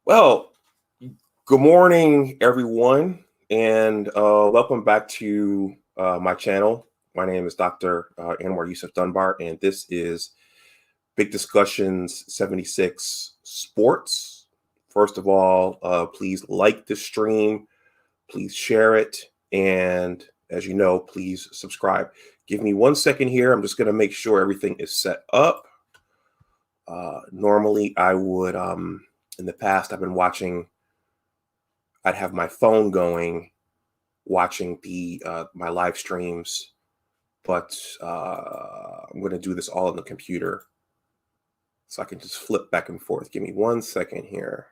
Well, good morning, everyone, and welcome back to my channel. My name is Dr. Anwar Yusuf Dunbar, and this is Big Discussions76 Sports. First of all, please like the stream, please share it, and as you know, please subscribe. Give me 1 second here. I'm just going to make sure everything is set up. Normally, I would, in the past, I'd have my phone going, watching my live streams, but I'm going to do this all on the computer, so I can just flip back and forth. Give me 1 second here.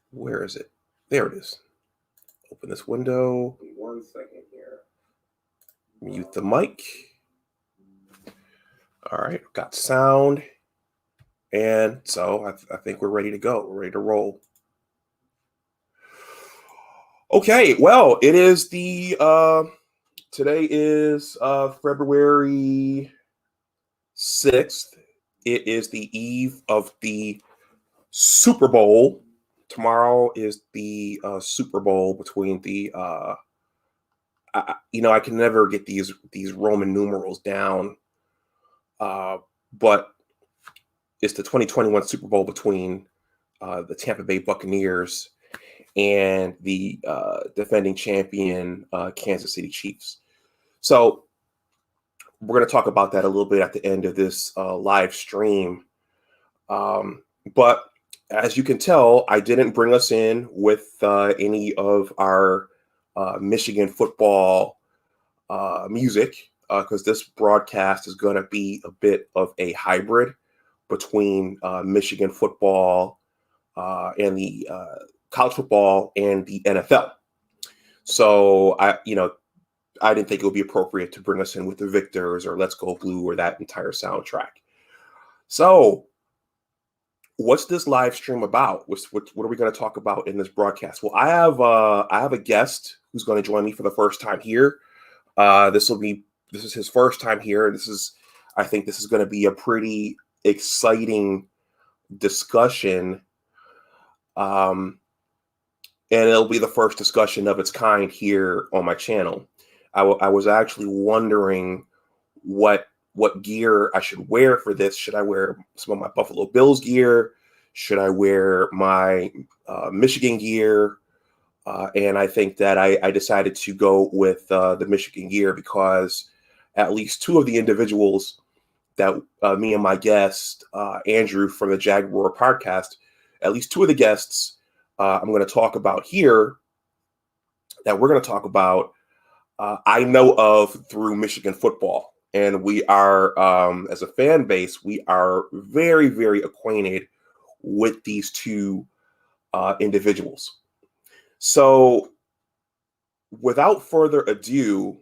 Where is it? There it is. Open this window. 1 second here. Mute the mic. All right, got sound. And so I think we're ready to go. We're ready to roll. Okay, well, it is today is February 6th. It is the eve of the Super Bowl. Tomorrow is the Super Bowl between the, I can never get these Roman numerals down, but it's the 2021 Super Bowl between the Tampa Bay Buccaneers and the defending champion Kansas City Chiefs. So we're going to talk about that a little bit at the end of this live stream. But as you can tell, I didn't bring us in with any of our Michigan football music because this broadcast is going to be a bit of a hybrid between Michigan football and the college football and the NFL. So I didn't think it would be appropriate to bring us in with the Victors or Let's Go Blue or that entire soundtrack. So what's this live stream about? What are we going to talk about in this broadcast? Well, I have a guest who's going to join me for the first time here. This is his first time here. I think this is going to be a pretty exciting discussion, and it'll be the first discussion of its kind here on my channel. I was actually wondering what gear I should wear for this. Should I wear some of my Buffalo Bills gear? Should I wear my Michigan gear? And I think that I decided to go with the Michigan gear because at least two of the individuals that me and my guest, Andrew from the Jag Roar Podcast, at least two of the guests I'm going to talk about here that we're going to talk about, I know of through Michigan football. And we are, as a fan base, we are very, very acquainted with these two individuals. So without further ado,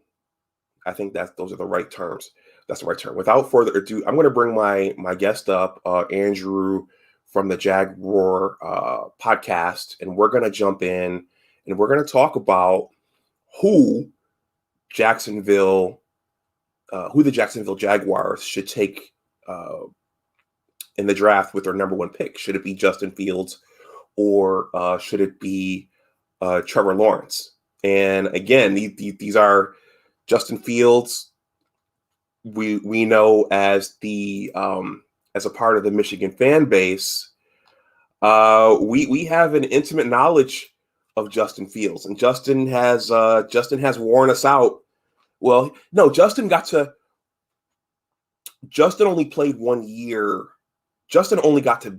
I think those are the right terms. That's the right term. Without further ado, I'm going to bring my guest up, Andrew from the Jag Roar Podcast, and we're going to jump in and we're going to talk about who the Jacksonville Jaguars should take in the draft with their number one pick. Should it be Justin Fields or should it be Trevor Lawrence? And again, these are Justin Fields. We know as a part of the Michigan fan base, we have an intimate knowledge of Justin Fields, and Justin has worn us out. Well, no, Justin only played 1 year. Justin only got to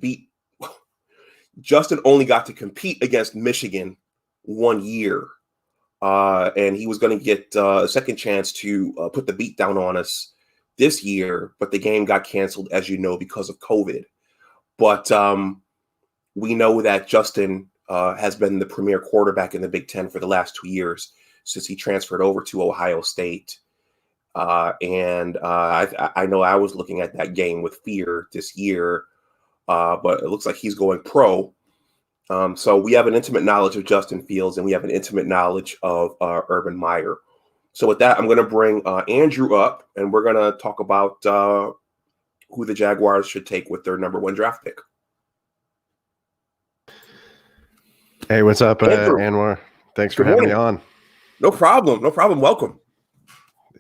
compete against Michigan 1 year. And he was going to get a second chance to put the beat down on us this year, but the game got canceled, as you know, because of COVID. But we know that Justin has been the premier quarterback in the Big Ten for the last 2 years since he transferred over to Ohio State. And I know I was looking at that game with fear this year, but it looks like he's going pro. So we have an intimate knowledge of Justin Fields, and we have an intimate knowledge of Urban Meyer. So with that, I'm going to bring Andrew up, and we're going to talk about who the Jaguars should take with their number 1 draft pick. Hey, what's up, Anwar? Thanks for having me on. No problem. Welcome.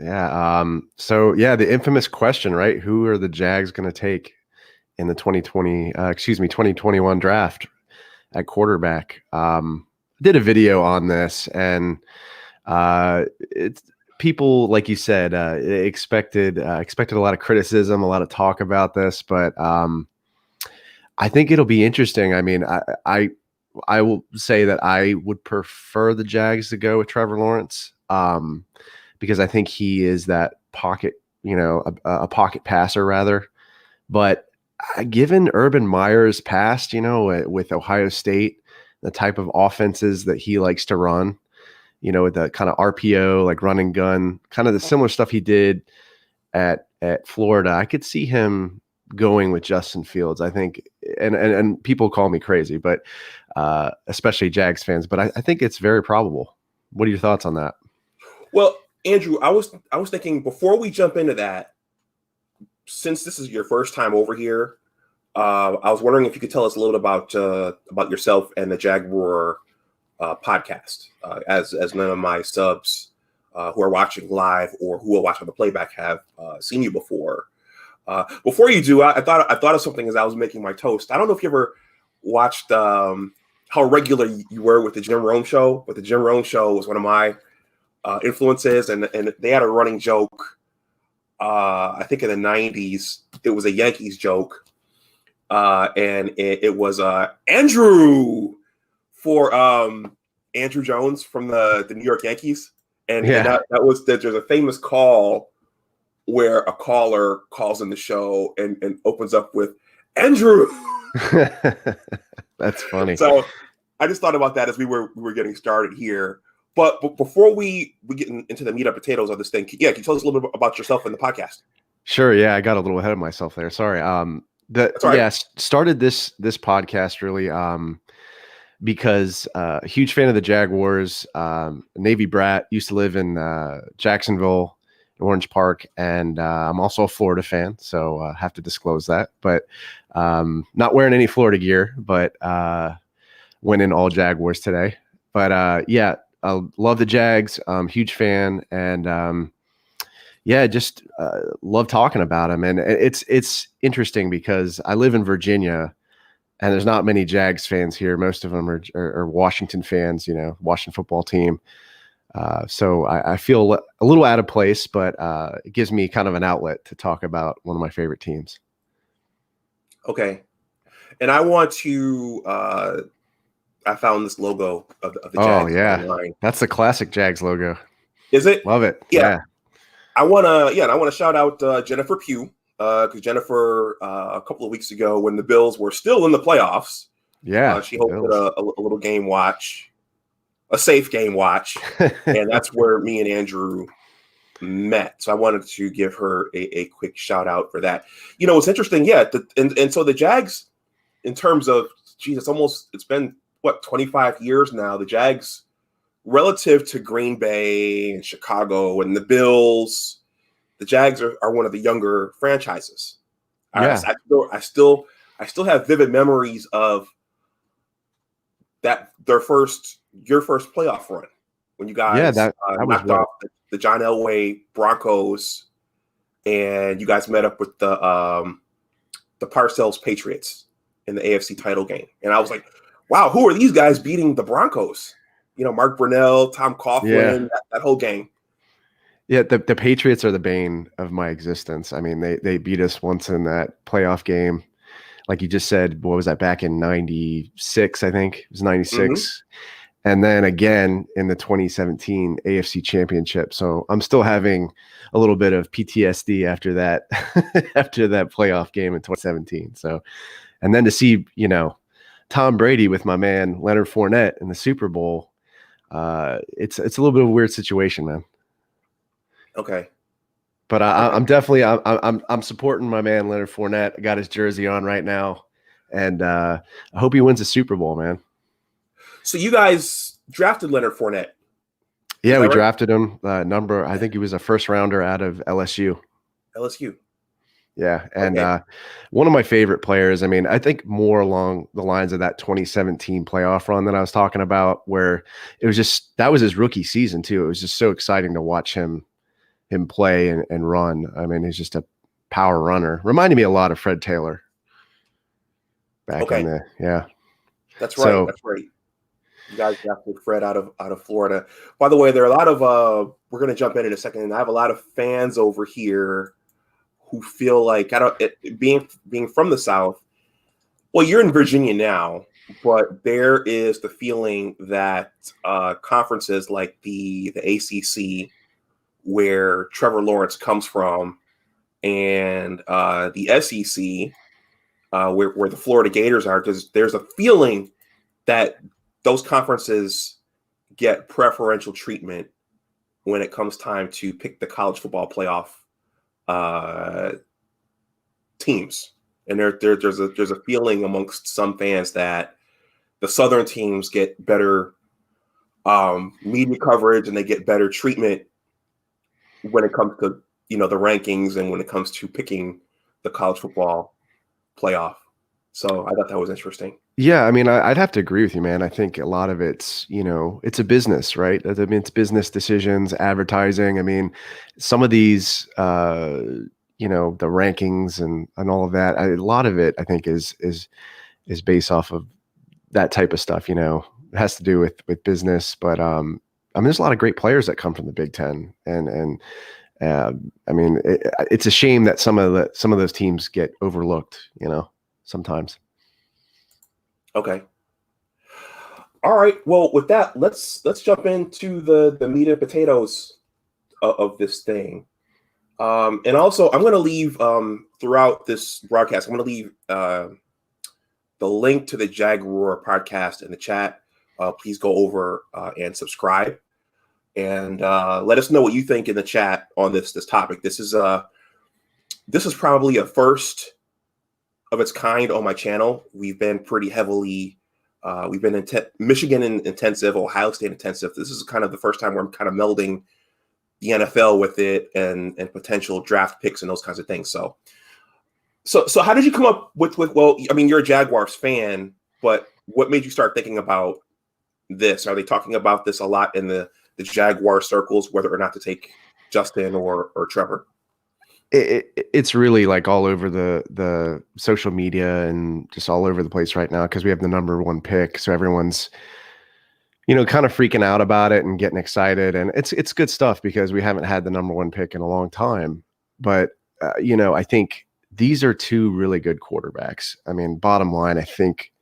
Yeah. The infamous question, right? Who are the Jags going to take in the 2021 draft at quarterback? Did a video on this, and it's people, like you said, expected a lot of criticism, a lot of talk about this, but I think it'll be interesting. I mean, I will say that I would prefer the Jags to go with Trevor Lawrence, because I think he is that pocket, a pocket passer rather. But given Urban Meyer's past, with Ohio State, the type of offenses that he likes to run, with the kind of RPO, like run and gun, kind of the similar stuff he did at Florida, I could see him going with Justin Fields. I think, and people call me crazy, but especially Jags fans, but I think it's very probable. What are your thoughts on that? Well, Andrew, I was thinking before we jump into that, since this is your first time over here, I was wondering if you could tell us a little about yourself and the Jag Roar podcast, as none of my subs who are watching live or who will watch on the playback have seen you before. Before you do, I thought of something as I was making my toast. I don't know if you ever watched how regular you were with the Jim Rome show, but the Jim Rome show was one of my influences, and they had a running joke. I think in the 90s, it was a Yankees joke. And it was Andrew for Andrew Jones from the New York Yankees. And that was that there's a famous call where a caller calls in the show and opens up with Andrew. That's funny. So I just thought about that as we were getting started here. But before we get into the meat and potatoes of this thing, can you tell us a little bit about yourself and the podcast? Sure. Yeah, I got a little ahead of myself there. Sorry. Started this podcast really because a huge fan of the Jaguars, Navy brat, used to live in Jacksonville, Orange Park, and I'm also a Florida fan, so have to disclose that. But not wearing any Florida gear, but went in all Jaguars today. But I love the Jags. Huge fan, and just love talking about them. And it's interesting because I live in Virginia, and there's not many Jags fans here. Most of them are Washington fans, Washington football team. So I feel a little out of place, but it gives me kind of an outlet to talk about one of my favorite teams. Okay. And I want to I found this logo of the Jags. Oh, yeah. Online. That's the classic Jags logo. Is it? Love it. Yeah. I want to shout out Jennifer Pugh, because Jennifer, a couple of weeks ago when the Bills were still in the playoffs, she hosted a little game watch, a safe game watch, and that's where me and Andrew met. So I wanted to give her a quick shout out for that. It's interesting. Yeah. And so the Jags, in terms of, it's been 25 years now, the Jags, relative to Green Bay and Chicago and the Bills, the Jags are one of the younger franchises. Yeah. I still have vivid memories of that, your first playoff run when you guys knocked off the John Elway Broncos, and you guys met up with the Parcells Patriots in the AFC title game. And I was like, wow, who are these guys beating the Broncos? Mark Brunell, Tom Coughlin, that whole game. Yeah, the Patriots are the bane of my existence. I mean, they beat us once in that playoff game. Like you just said, what was that, back in 96, I think? It was 96. Mm-hmm. And then again in the 2017 AFC Championship. So I'm still having a little bit of PTSD after that, after that playoff game in 2017. So, and then to see, Tom Brady with my man Leonard Fournette in the Super Bowl, it's a little bit of a weird situation, man. Okay. But I'm definitely I'm supporting my man Leonard Fournette. I got his jersey on right now, and I hope he wins a Super Bowl, man. So you guys drafted Leonard Fournette? Yeah, we drafted him. I think he was a first rounder out of LSU. LSU. Yeah. And Okay. one of my favorite players, I mean, I think more along the lines of that 2017 playoff run that I was talking about, where it was just, that was his rookie season too. It was just so exciting to watch him play and run. I mean, he's just a power runner. Reminded me a lot of Fred Taylor back in Okay. the, yeah. That's right. So That's right. You guys drafted Fred out of Florida. By the way, there are a lot of we're going to jump in a second, and I have a lot of fans over here who feel like being from the South. Well, you're in Virginia now, but there is the feeling that conferences like the ACC, where Trevor Lawrence comes from, and the SEC, where the Florida Gators are, there's a feeling that those conferences get preferential treatment when it comes time to pick the college football playoff teams. And there's a feeling amongst some fans that the Southern teams get better media coverage and they get better treatment when it comes to the rankings and when it comes to picking the college football playoff. So I thought that was interesting. yeah, I mean, I'd have to agree with you, man. I think a lot of it's, it's a business, right? I mean, it's business decisions, advertising. I mean, some of these, the rankings and all of that, a lot of it, I think, is based off of that type of stuff. It has to do with business. But I mean, there's a lot of great players that come from the Big Ten, and I mean, it's a shame that some of those teams get overlooked. Sometimes. Okay. All right. Well, with that, let's jump into the meat and potatoes of this thing. And also, I'm going to leave throughout this broadcast, I'm going to leave the link to the Jag Roar podcast in the chat. Please go over and subscribe, and let us know what you think in the chat on this topic. This is probably a first of its kind on my channel. We've been pretty heavily, we've been Michigan intensive, Ohio State intensive. This is kind of the first time where I'm kind of melding the NFL with it and potential draft picks and those kinds of things. So how did you come up with, well, I mean, you're a Jaguars fan, but what made you start thinking about this? Are they talking about this a lot in the Jaguar circles, whether or not to take Justin or Trevor? It's really like all over the social media and just all over the place right now, because we have the number one pick. So everyone's, kind of freaking out about it and getting excited. And it's good stuff because we haven't had the number one pick in a long time. But, I think these are two really good quarterbacks. I mean, bottom line, I think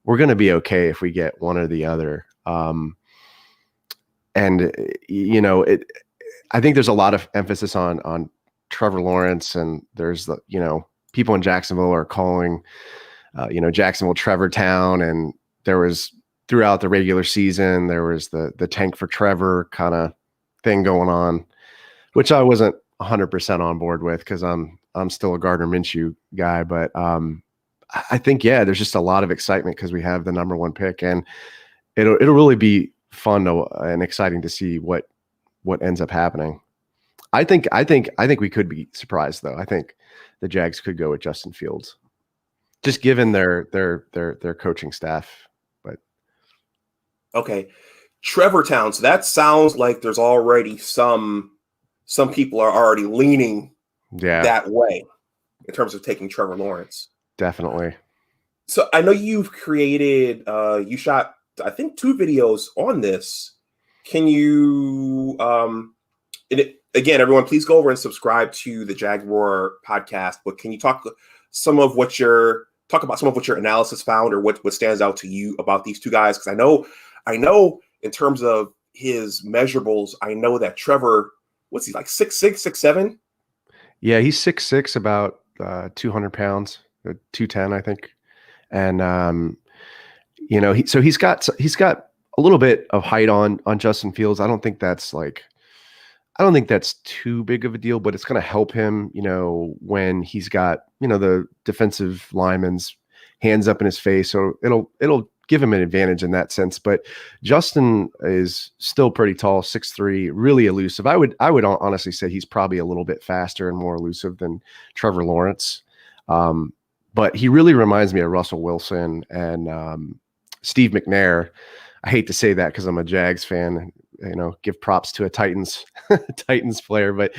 we're going to be okay if we get one or the other. And, I think there's a lot of emphasis on Trevor Lawrence, and there's people in Jacksonville are calling, Jacksonville Trevor Town, and there was throughout the regular season there was the tank for Trevor kind of thing going on, which I wasn't 100% on board with because I'm still a Gardner Minshew guy, but I think there's just a lot of excitement because we have the number one pick, and it'll really be fun and exciting to see what ends up happening. I think we could be surprised though. I think the Jags could go with Justin Fields, just given their coaching staff. But okay, Trevor Town. So that sounds like there's already some people are already leaning that way in terms of taking Trevor Lawrence. Definitely. So I know you've created, you shot, I think, 2 videos on this. Can you, again, everyone, please go over and subscribe to the Jag Roar podcast. But can you talk about some of what your analysis found, or what stands out to you about these two guys? Because I know in terms of his measurables, I know that Trevor, what's he like, 6'6", 6'7"? Yeah, he's 6'6", about 200 pounds, 210, I think. And he's got a little bit of height on Justin Fields. I don't think that's too big of a deal, but it's going to help him, when he's got, the defensive lineman's hands up in his face. So it'll give him an advantage in that sense. But Justin is still pretty tall, 6'3", really elusive. I would honestly say he's probably a little bit faster and more elusive than Trevor Lawrence. But he really reminds me of Russell Wilson and Steve McNair. I hate to say that because I'm a Jags fan, give props to a Titans player, but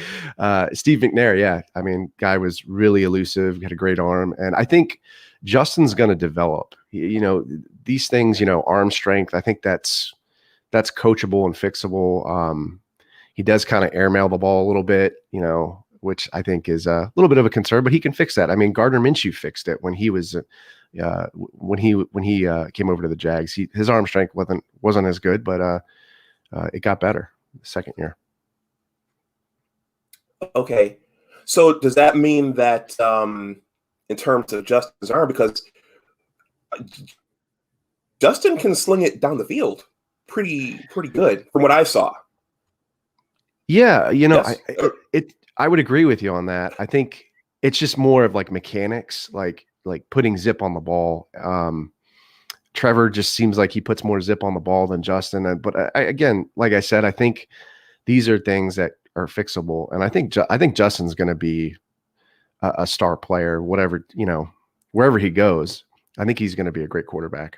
Steve McNair, yeah. I mean, guy was really elusive, had a great arm. And I think Justin's going to develop, these things, arm strength. I think that's coachable and fixable. He does kind of airmail the ball a little bit, which I think is a little bit of a concern, but he can fix that. I mean, Gardner Minshew fixed it when he was, when he came over to the Jags. His arm strength wasn't as good, but it got better the second year. Okay, so does that mean that in terms of Justin's arm, because Justin can sling it down the field pretty good from what I saw? Yeah, Yes. I would agree with you on that. I think it's just more of like mechanics, like putting zip on the ball. Trevor just seems like he puts more zip on the ball than Justin. But again, like I said, I think these are things that are fixable. And I think Justin's going to be a star player, whatever, wherever he goes. I think he's going to be a great quarterback.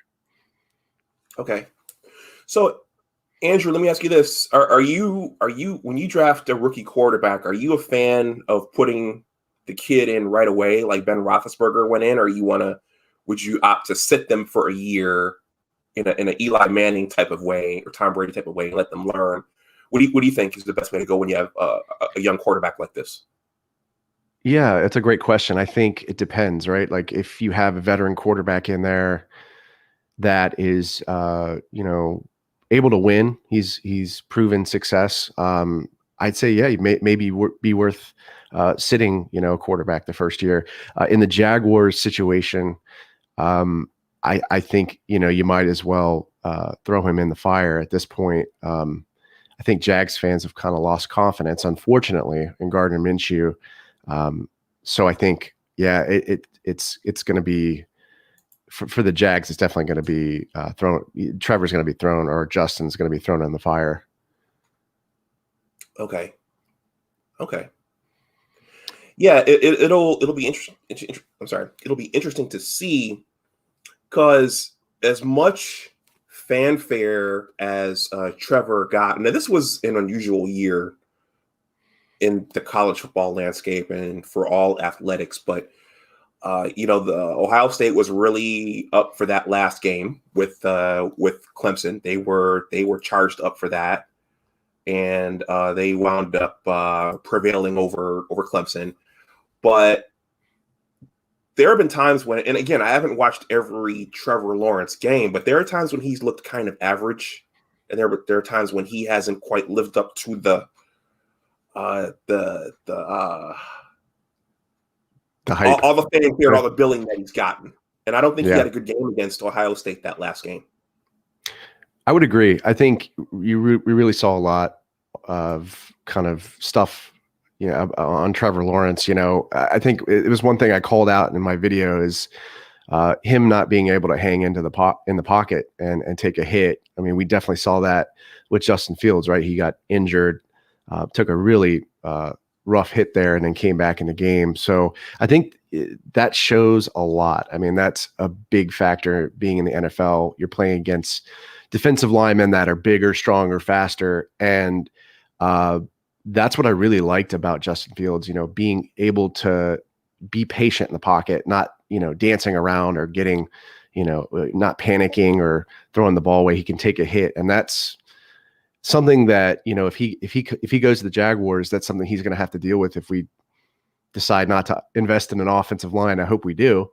Okay. So, Andrew, let me ask you this. Are you when you draft a rookie quarterback, are you a fan of putting the kid in right away like Ben Roethlisberger went in, or would you opt to sit them for a year in an Eli Manning type of way or Tom Brady type of way and let them learn? What do you think is the best way to go when you have a young quarterback like this? Yeah, it's a great question. I think it depends, right? Like if you have a veteran quarterback in there that is, able to win, he's proven success. I'd say, yeah, maybe be worth sitting, a quarterback the first year. In the Jaguars situation, I think, you might as well throw him in the fire at this point. I think Jags fans have kind of lost confidence, unfortunately, in Gardner Minshew. So I think, yeah, it's going to be for the Jags. It's definitely going to be thrown. Trevor's going to be thrown, or Justin's going to be thrown in the fire. Okay. Yeah, it'll be interesting. I'm sorry. It'll be interesting to see, because as much fanfare as Trevor got, now this was an unusual year in the college football landscape and for all athletics, but the Ohio State was really up for that last game with Clemson. They were charged up for that, and they wound up prevailing over Clemson. But there have been times when, and again, I haven't watched every Trevor Lawrence game, but there are times when he's looked kind of average, and there are times when he hasn't quite lived up to the hype, all the fanfare, all the billing that he's gotten. And I don't think he had a good game against Ohio State that last game. I would agree. I think we really saw a lot of kind of stuff, on Trevor Lawrence. I think it was one thing I called out in my video is him not being able to hang into in the pocket and take a hit. I mean, we definitely saw that with Justin Fields, right? He got injured, took a really rough hit there, and then came back in the game. So I think that shows a lot. I mean, that's a big factor being in the NFL. You're playing against defensive linemen that are bigger, stronger, faster. And that's what I really liked about Justin Fields, being able to be patient in the pocket, not, dancing around or getting, not panicking or throwing the ball away. He can take a hit. And that's something that, if he goes to the Jaguars, that's something he's going to have to deal with if we decide not to invest in an offensive line. I hope we do.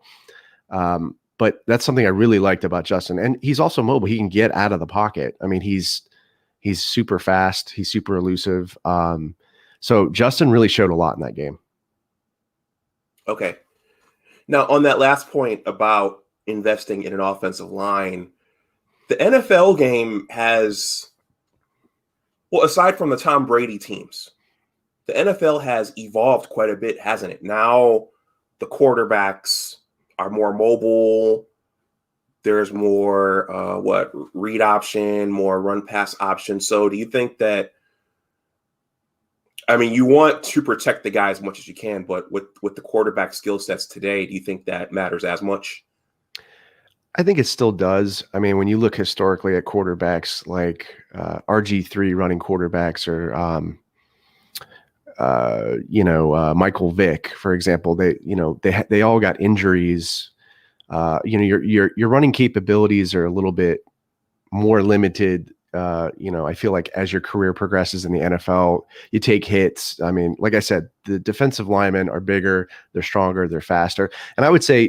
But that's something I really liked about Justin. And he's also mobile. He can get out of the pocket. I mean, he's super fast. He's super elusive. So Justin really showed a lot in that game. Okay. Now, on that last point about investing in an offensive line, the NFL game has, well, aside from the Tom Brady teams, the NFL has evolved quite a bit, hasn't it? Now the quarterbacks are more mobile. there's more read option, more run pass option. So do you think that, I mean, you want to protect the guy as much as you can, but with the quarterback skill sets today, do you think that matters as much? I think it still does. I mean, when you look historically at quarterbacks like RG3 running quarterbacks or Michael Vick, for example, they all got injuries. Your running capabilities are a little bit more limited. I feel like as your career progresses in the NFL, you take hits. I mean, like I said, the defensive linemen are bigger, they're stronger, they're faster. And I would say,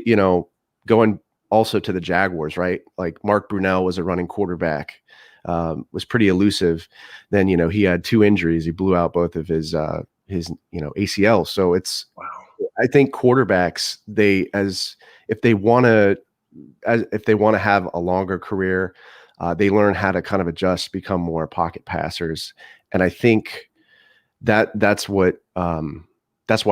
going also to the Jaguars, right? Like Mark Brunell was a running quarterback, was pretty elusive. Then, he had 2 injuries. He blew out both of his ACL. So Wow. I think quarterbacks, if they want to have a longer career, they learn how to kind of adjust, become more pocket passers. And I think that's why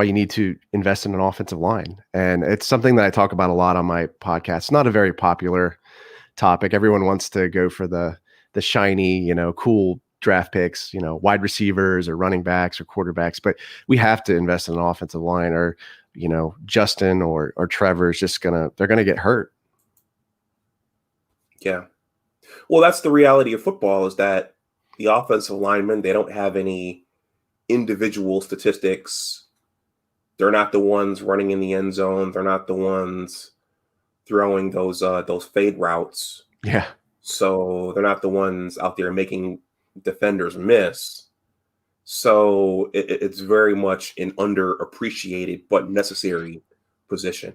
you need to invest in an offensive line. And it's something that I talk about a lot on my podcast. It's not a very popular topic. Everyone wants to go for the shiny, cool draft picks, wide receivers or running backs or quarterbacks, but we have to invest in an offensive line, or, Justin or Trevor is they're going to get hurt. Yeah. Well, that's the reality of football, is that the offensive linemen, they don't have any individual statistics. They're not the ones running in the end zone. They're not the ones throwing those fade routes. Yeah. So they're not the ones out there making defenders miss. So it's very much an underappreciated but necessary position.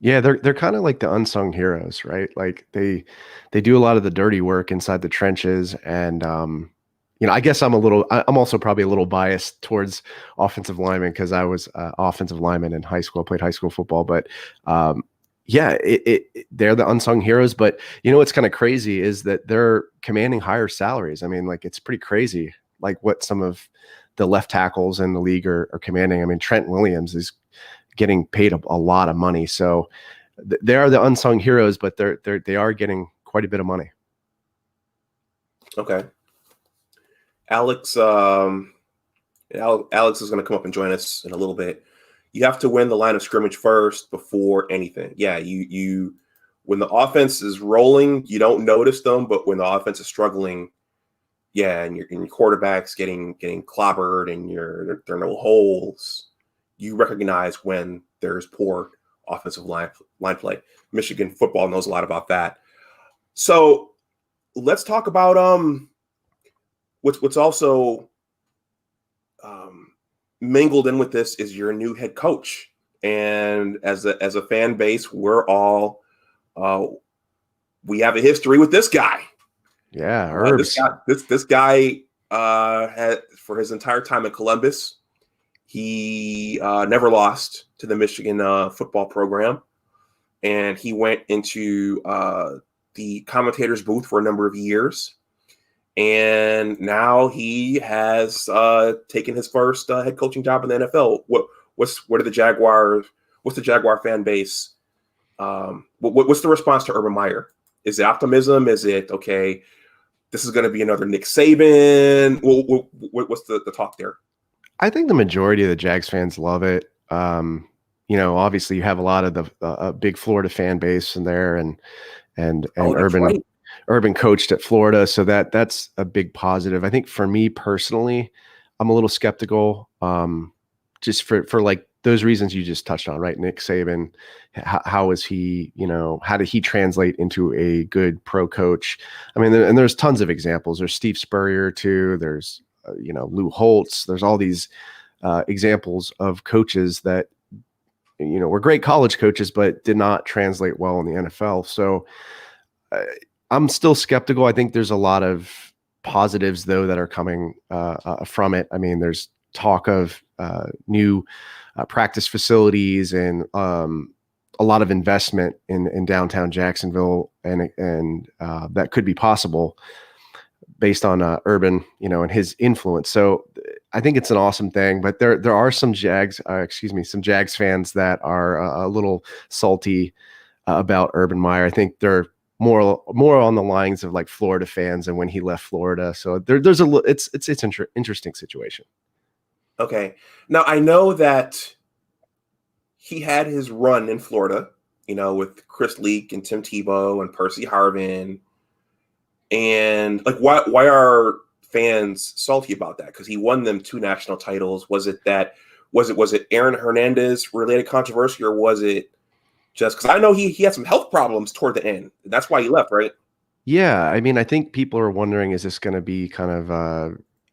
Yeah, they're kind of like the unsung heroes, right? Like they do a lot of the dirty work inside the trenches, and I guess I'm also probably a little biased towards offensive linemen because I was offensive lineman in high school. I played high school football, but they're the unsung heroes. But what's kind of crazy is that they're commanding higher salaries. I mean, like, it's pretty crazy, like what some of the left tackles in the league are commanding. I mean, Trent Williams is getting paid a lot of money. So they are the unsung heroes, but they are getting quite a bit of money. Okay. Alex is going to come up and join us in a little bit. You have to win the line of scrimmage first before anything. Yeah, you when the offense is rolling, you don't notice them, but when the offense is struggling, yeah, and your quarterback's getting clobbered and there are no holes, you recognize when there's poor offensive line play. Michigan football knows a lot about that. So let's talk about what's also mingled in with this is your new head coach. And as a fan base, we're all we have a history with this guy. Yeah, Herbs. This guy had, for his entire time in Columbus, he never lost to the Michigan football program, and he went into the commentator's booth for a number of years. And now he has taken his first head coaching job in the NFL. What's the Jaguar fan base? What's the response to Urban Meyer? Is it optimism? Is it, okay, this is going to be another Nick Saban? What's the talk there? I think the majority of the Jags fans love it. Obviously you have a lot of the big Florida fan base in there, and Urban. Right. Urban coached at Florida, so that's a big positive. I think for me personally, I'm a little skeptical, just for like those reasons you just touched on, right? Nick Saban, how is he? How did he translate into a good pro coach? I mean, and there's tons of examples. There's Steve Spurrier too. There's Lou Holtz. There's all these examples of coaches that were great college coaches, but did not translate well in the NFL. So. I'm still skeptical. I think there's a lot of positives, though, that are coming from it. I mean, there's talk of new practice facilities and a lot of investment in downtown Jacksonville, and that could be possible based on Urban, and his influence. So I think it's an awesome thing. But there are some Jags fans that are a little salty about Urban Meyer. I think they're more on the lines of like Florida fans and when he left Florida. So there's it's interesting situation. Okay. Now I know that he had his run in Florida, with Chris Leak and Tim Tebow and Percy Harvin. And like, why are fans salty about that? Because he won them 2 national titles. Was it Aaron Hernandez related controversy, or was it just because I know he had some health problems toward the end? That's why he left, right? Yeah, I mean, I think people are wondering, is this going to be kind of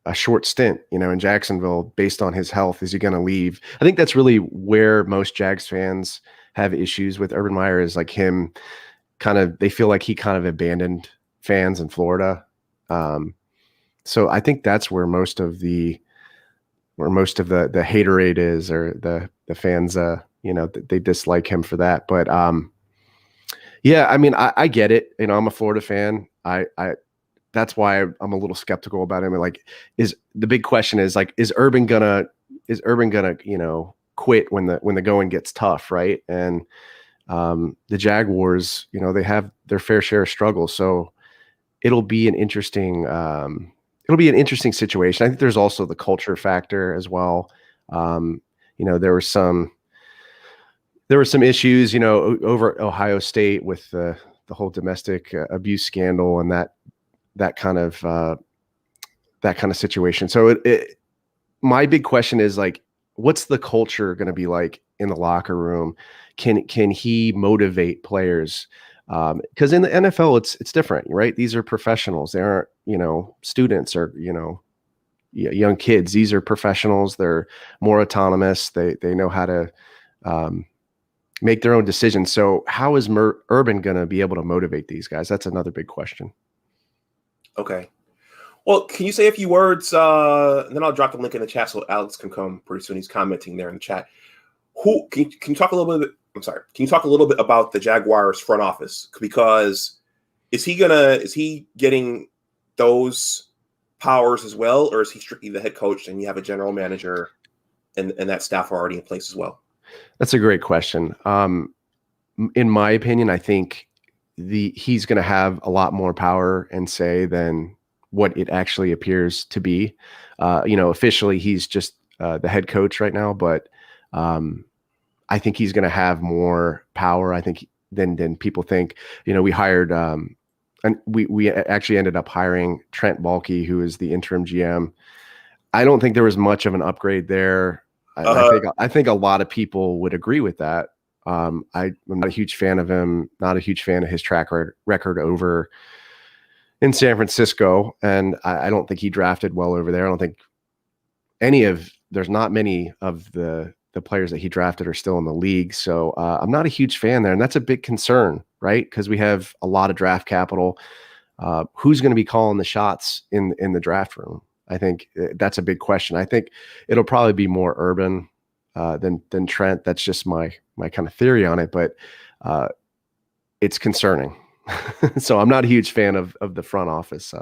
a short stint, in Jacksonville based on his health? Is he going to leave? I think that's really where most Jags fans have issues with Urban Meyer, is like him they feel like he kind of abandoned fans in Florida. So I think that's where most of the haterade is, or the fans, they dislike him for that. But yeah, I mean, I get it. I'm a Florida fan. That's why I'm a little skeptical about him. And like, the big question is like, is Urban gonna quit when the going gets tough, right? And the Jaguars, they have their fair share of struggles. So it'll be an interesting situation. I think there's also the culture factor as well. There were some issues, over Ohio State with the whole domestic abuse scandal and that kind of situation. So my big question is like, what's the culture going to be like in the locker room? Can he motivate players? Because in the NFL, it's different, right? These are professionals. They aren't, students or, young kids. These are professionals. They're more autonomous. They know how to make their own decisions. So how is Urban going to be able to motivate these guys? That's another big question. Okay. Well, can you say a few words? And then I'll drop the link in the chat so Alex can come pretty soon. He's commenting there in the chat. Can you talk a little bit? I'm sorry. Can you talk a little bit about the Jaguars front office? Because is he getting those powers as well, or is he strictly the head coach and you have a general manager and that staff are already in place as well? That's a great question. In my opinion, I think he's going to have a lot more power and say than what it actually appears to be. Officially, he's just the head coach right now, but I think he's going to have more power, I think, than people think. We hired, and we actually ended up hiring Trent Baalke, who is the interim GM. I don't think there was much of an upgrade there. I think a lot of people would agree with that. I'm not a huge fan of him, not a huge fan of his track record over in San Francisco. And I don't think he drafted well over there. I don't think there's not many of the players that he drafted are still in the league. So I'm not a huge fan there. And that's a big concern, right? Because we have a lot of draft capital. Who's going to be calling the shots in the draft room? I think that's a big question. I think it'll probably be more Urban than Trent. That's just my kind of theory on it, but it's concerning. So I'm not a huge fan of the front office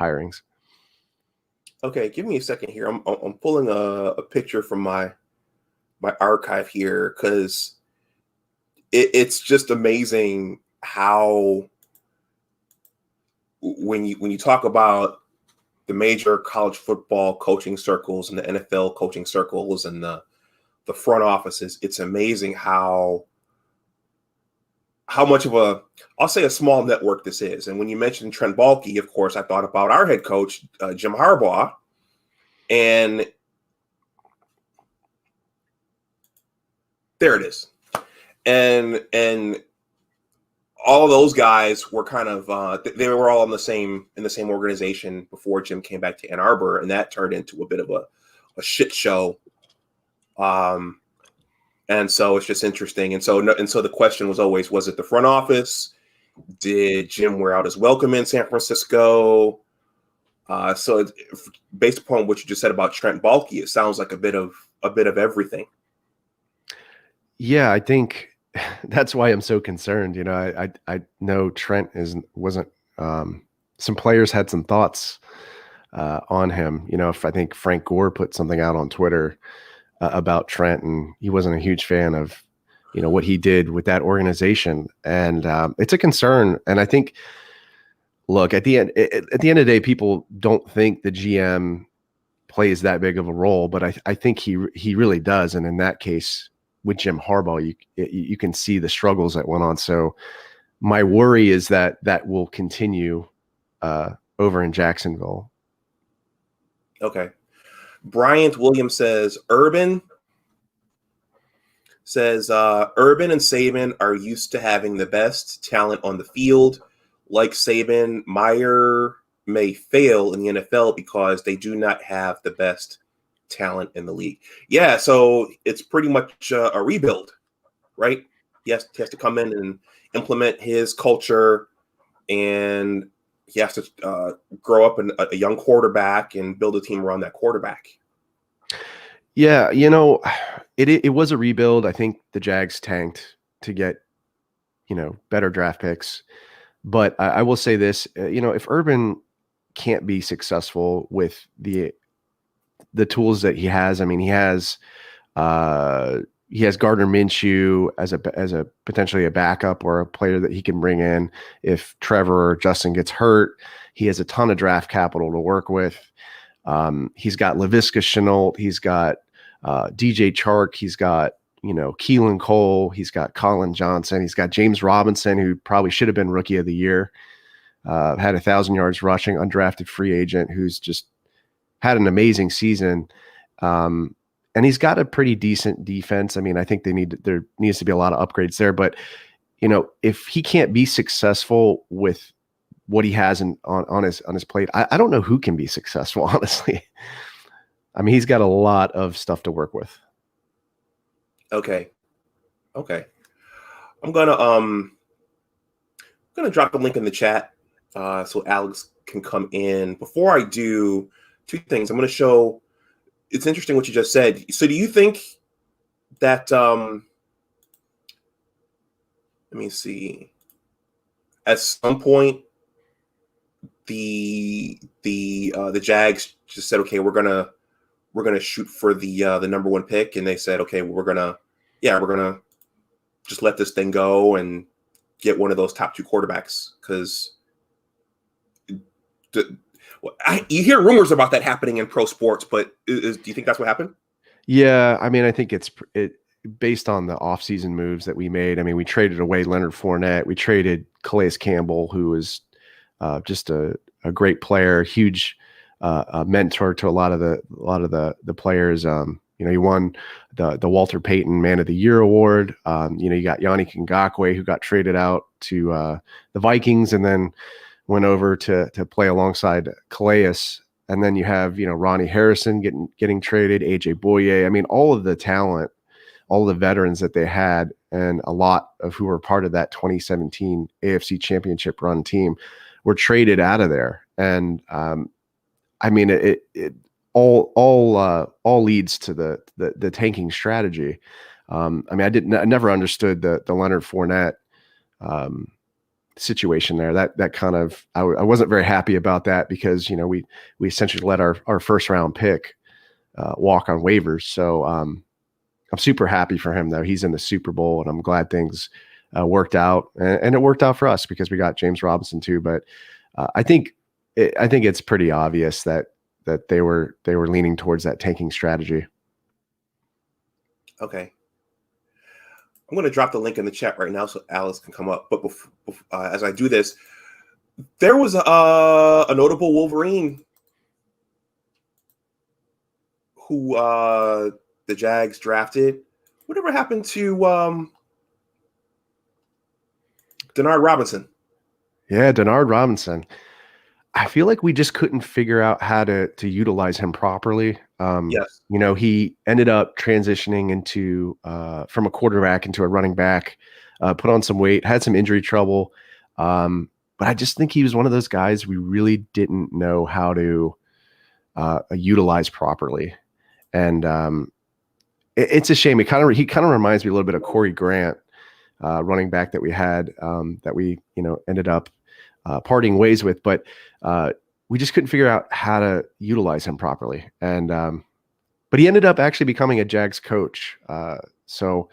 hirings. Okay, give me a second here. I'm pulling a picture from my archive here because it's just amazing how when you talk about the major college football coaching circles and the NFL coaching circles and the front offices, it's amazing how much of I'll say a small network this is. And when you mentioned Trent Baalke, of course, I thought about our head coach, Jim Harbaugh. And there it is. And all of those guys were kind of they were all in the same organization before Jim came back to Ann Arbor, and that turned into a bit of a shit show. And so it's just interesting. And so the question was always, was it the front office? Did Jim wear out his welcome in San Francisco? So based upon what you just said about Trent Baalke, it sounds like a bit of everything. Yeah, I think that's why I'm so concerned. I know Trent wasn't. Some players had some thoughts on him. If I think Frank Gore put something out on Twitter about Trent, and he wasn't a huge fan of what he did with that organization. And it's a concern. And I think, look, at the end of the day, people don't think the GM plays that big of a role, but I think he really does. And in that case, with Jim Harbaugh, you can see the struggles that went on. So my worry is that will continue over in Jacksonville. Okay. Bryant Williams says Urban and Saban are used to having the best talent on the field. Like Saban, Meyer may fail in the NFL because they do not have the best talent in the league. Yeah, so it's pretty much a rebuild, right? Yes, he has to come in and implement his culture, and he has to grow up a young quarterback and build a team around that quarterback. Yeah, it was a rebuild. I think the Jags tanked to get, better draft picks. But I will say this, if Urban can't be successful with the tools that he has, I mean, he has Gardner Minshew as a potentially a backup or a player that he can bring in if Trevor or Justin gets hurt. He has a ton of draft capital to work with. He's got Laviska Shenault. He's got DJ Chark. He's got, Keelan Cole. He's got Colin Johnson. He's got James Robinson, who probably should have been Rookie of the Year. Had 1,000 yards rushing, undrafted free agent who's just had an amazing season. And he's got a pretty decent defense. I mean, I think there needs to be a lot of upgrades there. But, if he can't be successful with what he has on his plate, I don't know who can be successful, honestly. I mean, he's got a lot of stuff to work with. Okay. I'm gonna drop the link in the chat so Alex can come in. Before I do, two things. I'm gonna show. It's interesting what you just said. So, do you think that? Let me see. At some point, the Jags just said, "Okay, we're gonna shoot for the number one pick," and they said, "Okay, we're gonna just let this thing go and get one of those top two quarterbacks." Because you hear rumors about that happening in pro sports, but do you think that's what happened? Yeah, I mean, I think it's based on the offseason moves that we made. I mean, we traded away Leonard Fournette. We traded Calais Campbell, who was just a great player, huge mentor to a lot of the players. He won the Walter Payton Man of the Year award. You got Yannick Ngakoue, who got traded out to the Vikings and then went over to play alongside Calais. And then you have, Ronnie Harrison getting traded, AJ Boye. I mean, all of the talent, all the veterans that they had, and a lot of who were part of that 2017 AFC Championship run team were traded out of there. And I mean, it all leads to the tanking strategy. I mean, I never understood the Leonard Fournette situation there. That kind of I wasn't very happy about that because we essentially let our first round pick walk on waivers. So I'm super happy for him though. He's in the Super Bowl, and I'm glad things worked out, and it worked out for us because we got James Robinson too. But I think it's pretty obvious that they were leaning towards that tanking strategy. Okay. I'm going to drop the link in the chat right now so Alice can come up. But as I do this, there was a notable Wolverine who the Jags drafted. Whatever happened to Denard Robinson? Yeah, Denard Robinson. I feel like we just couldn't figure out how to utilize him properly. Yes. He ended up transitioning into from a quarterback into a running back, put on some weight, had some injury trouble. But I just think he was one of those guys we really didn't know how to utilize properly. And it's a shame. He kind of reminds me a little bit of Corey Grant, running back that we had that we ended up parting ways with, but we just couldn't figure out how to utilize him properly. And but he ended up actually becoming a Jags coach. So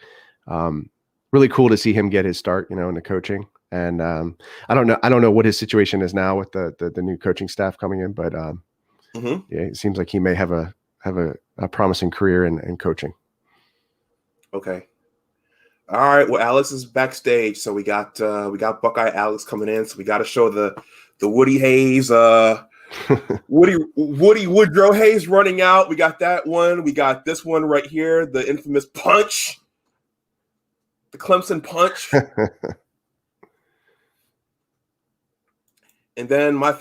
really cool to see him get his start, in the coaching. And I don't know what his situation is now with the new coaching staff coming in, but yeah, it seems like he may have a promising career in coaching. Okay. All right. Well, Alex is backstage, so we got Buckeye Alex coming in. So we got to show the Woody Hayes, Woody Woodrow Hayes running out. We got that one. We got this one right here, the infamous punch, the Clemson punch. And then one of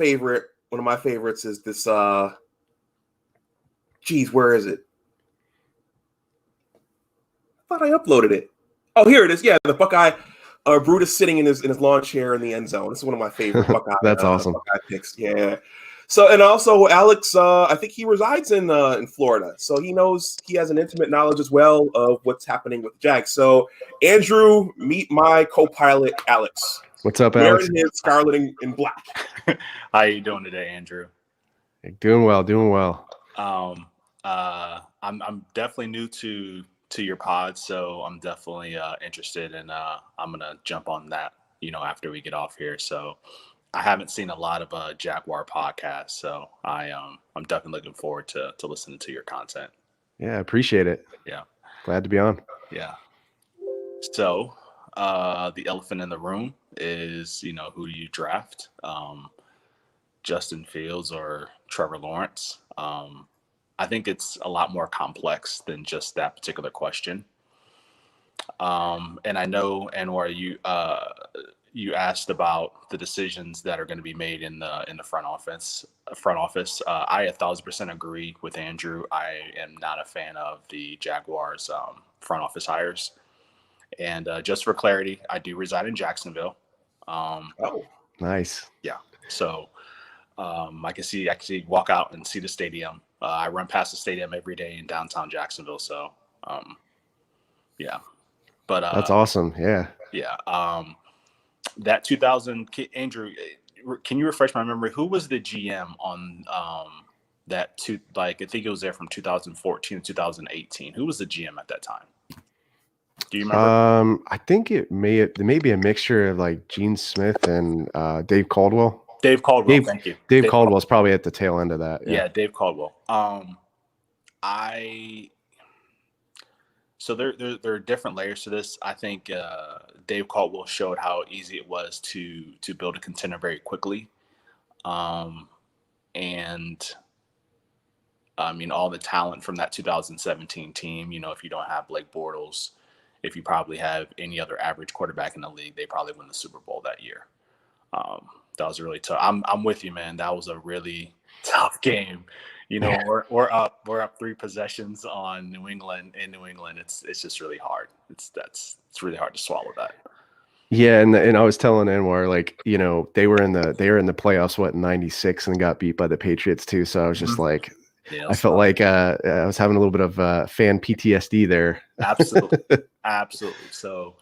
my favorites is this. Where is it? I thought I uploaded it. Oh, here it is. Yeah, the Buckeye. Brutus sitting in his lawn chair in the end zone. This is one of my favorite Buckeye. That's awesome. Buckeye picks. Yeah. So, and also Alex, I think he resides in Florida, so he has an intimate knowledge as well of what's happening with the Jags. So, Andrew, meet my co-pilot, Alex. What's up, Alex? Wearing his scarlet and black. How you doing today, Andrew? Doing well. I'm definitely new to your pod, so I'm definitely interested, and I'm gonna jump on that, after we get off here. So I haven't seen a lot of Jag Roar Podcast, so I'm definitely looking forward to listening to your content. Yeah, appreciate it. Yeah, glad to be on. Yeah. So the elephant in the room is, who do you draft? Justin Fields or Trevor Lawrence? I think it's a lot more complex than just that particular question. And I know, Anwar, you asked about the decisions that are going to be made in the front office. I 1,000% agree with Andrew. I am not a fan of the Jaguars front office hires. And just for clarity, I do reside in Jacksonville. Oh, nice. Yeah. So I can walk out and see the stadium. I run past the stadium every day in downtown Jacksonville. So, yeah. But that's awesome. Yeah. Yeah. That 2000, Andrew, can you refresh my memory? Who was the GM on I think it was there from 2014 to 2018. Who was the GM at that time? Do you remember? I think it may be a mixture of like Gene Smith and Dave Caldwell. Thank you. Dave Caldwell's probably at the tail end of that. Yeah, Dave Caldwell. So there are different layers to this. I think Dave Caldwell showed how easy it was to build a contender very quickly. And I mean, all the talent from that 2017 team, if you don't have Blake Bortles, if you probably have any other average quarterback in the league, they probably win the Super Bowl that year. That was really tough. I'm with you, man. That was a really tough game. We're up 3 possessions on New England. In New England, it's just really hard. It's really hard to swallow that. Yeah, and I was telling Anwar, like, they were in the playoffs in '96 and got beat by the Patriots too. So I was just like, I felt like I was having a little bit of fan PTSD there. Absolutely. So,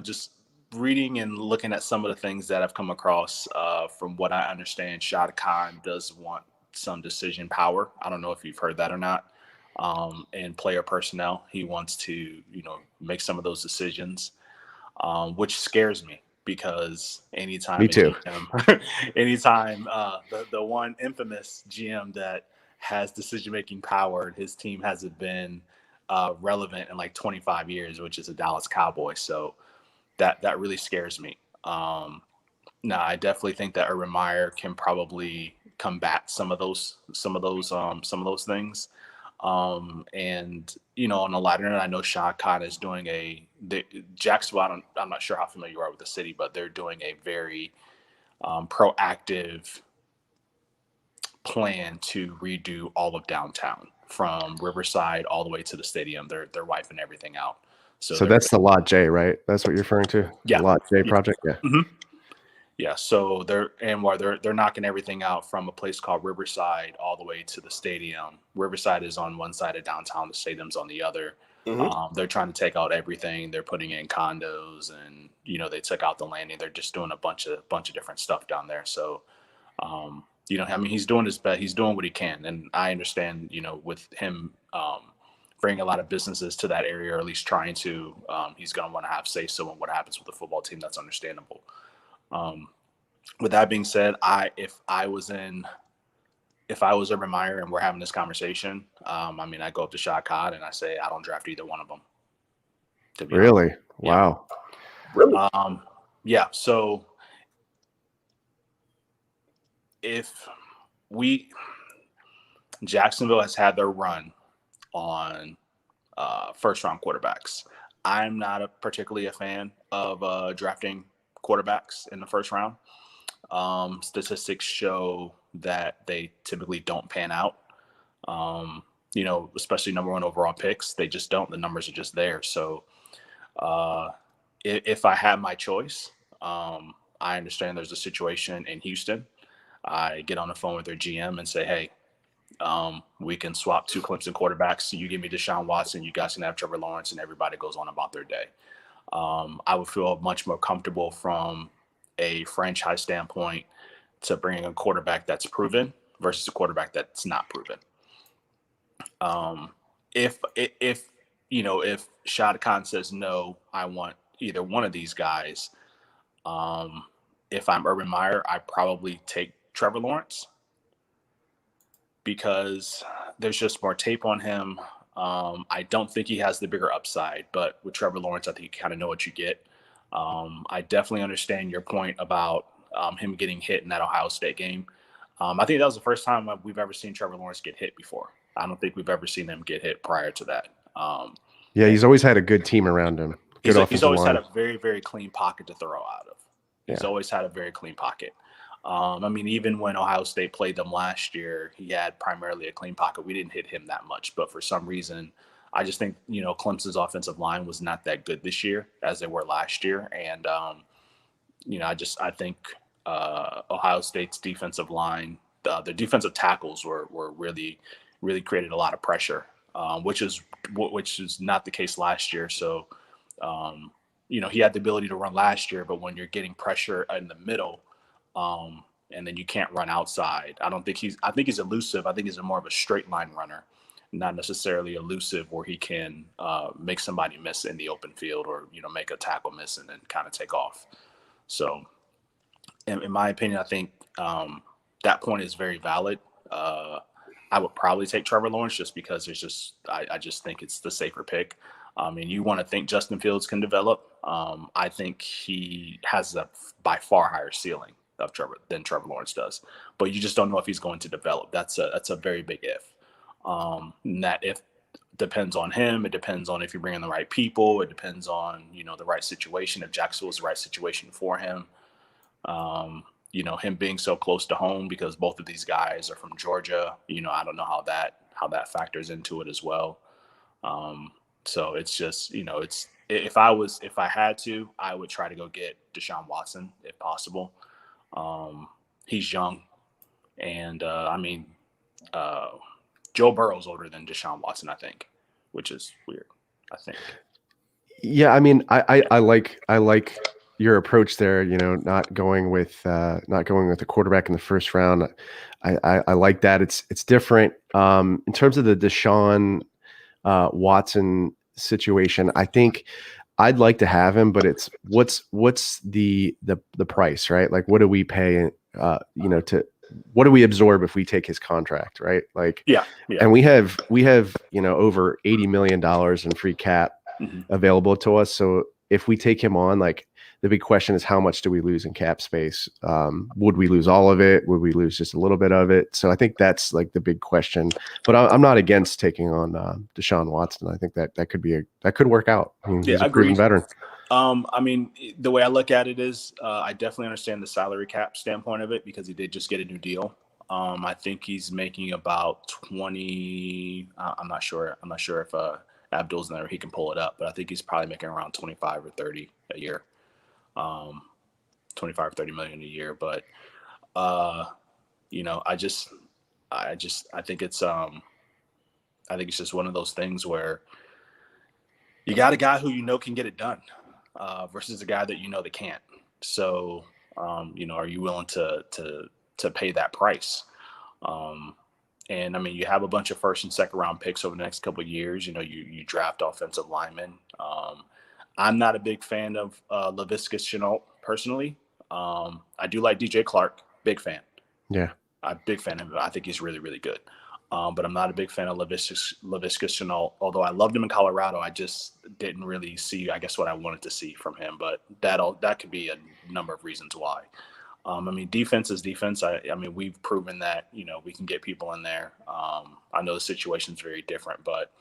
just reading and looking at some of the things that I've come across, from what I understand, Shad Khan does want some decision power. I don't know if you've heard that or not. And player personnel, he wants to, make some of those decisions, which scares me because anytime, me too. Anytime the one infamous GM that has decision-making power, his team hasn't been relevant in like 25 years, which is a Dallas Cowboys. So that really scares me. Now, I definitely think that Urban Meyer can probably combat some of those things. And on a lighter note, I know Shad Khan is doing Jacksonville. I'm not sure how familiar you are with the city, but they're doing a very proactive plan to redo all of downtown from Riverside all the way to the stadium. They're wiping everything out. So that's the Lot J, right? That's what you're referring to? Yeah. The Lot J project? Yeah. Mm-hmm. Yeah. So they're knocking everything out from a place called Riverside all the way to the stadium. Riverside is on one side of downtown. The stadium's on the other. Mm-hmm. They're trying to take out everything. They're putting in condos and, they took out the landing. They're just doing a bunch of different stuff down there. So, he's doing his best. He's doing what he can. And I understand, with him, bring a lot of businesses to that area, or at least trying to. He's going to want to have say so in what happens with the football team. That's understandable. With that being said, if I was Urban Meyer and we're having this conversation, I go up to Shad Khan and I say I don't draft either one of them. Really? Honest. Wow. Really? Yeah. So if Jacksonville has had their run on first round quarterbacks. I'm not particularly a fan of drafting quarterbacks in the first round. Statistics show that they typically don't pan out. Especially number one overall picks, they just don't. The numbers are just there. So if I had my choice, I understand there's a situation in Houston. I get on the phone with their GM and say, hey, we can swap 2 Clemson quarterbacks. You give me Deshaun Watson, you guys can have Trevor Lawrence, and everybody goes on about their day. I would feel much more comfortable from a franchise standpoint to bringing a quarterback that's proven versus a quarterback that's not proven. If Shad Khan says no, I want either one of these guys. If I'm Urban Meyer, I probably take Trevor Lawrence because there's just more tape on him. I don't think he has the bigger upside, but with Trevor Lawrence, I think you kind of know what you get. I definitely understand your point about him getting hit in that Ohio State game. I think that was the first time we've ever seen Trevor Lawrence get hit before. I don't think we've ever seen him get hit prior to that. He's always had a good team around him. He's always had a very, very clean pocket to throw out of. He's always had a very clean pocket. Even when Ohio State played them last year, he had primarily a clean pocket. We didn't hit him that much, but for some reason, I just think, Clemson's offensive line was not that good this year as they were last year. And, I think Ohio State's defensive line, the defensive tackles were really, really created a lot of pressure, which is not the case last year. So, he had the ability to run last year, but when you're getting pressure in the middle, and then you can't run outside. I think he's elusive. I think he's more of a straight line runner, not necessarily elusive where he can make somebody miss in the open field or, make a tackle miss and then kind of take off. So in my opinion, I think that point is very valid. I would probably take Trevor Lawrence just because I just think it's the safer pick. You want to think Justin Fields can develop. I think he has a by far higher ceiling than Trevor Lawrence does, but you just don't know if he's going to develop. That's a very big if. That if depends on him. It depends on if you bring in the right people. It depends on the right situation. If Jacksonville is the right situation for him, him being so close to home because both of these guys are from Georgia. I don't know how that factors into it as well. So it's just if I had to, I would try to go get Deshaun Watson if possible. He's young, and Joe Burrow's older than Deshaun Watson, I think, which is weird. I think. Yeah, I like your approach there. Not going with the quarterback in the first round. I like that. It's different. In terms of the Deshaun Watson situation, I think I'd like to have him, but it's what's the price, right? Like, what do we pay? What do we absorb if we take his contract, right? Like, yeah. And we have over $80 million in free cap available to us. So if we take him on, like, the big question is how much do we lose in cap space? Would we lose all of it? Would we lose just a little bit of it? So I think that's like the big question. But I'm not against taking on Deshaun Watson. I think that could work out. He's a proven veteran. The way I look at it is I definitely understand the salary cap standpoint of it because he did just get a new deal. I think he's making about 20. I'm not sure if Abdul's in there. He can pull it up, but I think he's probably making around 25 or 30 a year. 25 or 30 million a year. But, I think it's just one of those things where you got a guy who can get it done versus a guy that that can't. So, are you willing to pay that price? And I mean, you have a bunch of first and second round picks over the next couple of years. You draft offensive linemen. I'm not a big fan of Laviska Shenault personally. I do like DJ Clark, big fan. Yeah, I'm a big fan of him. I think he's really, really good. But I'm not a big fan of Laviska Shenault. Although I loved him in Colorado, I just didn't really see, I guess, what I wanted to see from him. But that could be a number of reasons why. I mean, defense is defense. I mean, we've proven that, we can get people in there. I know the situation's very different, but,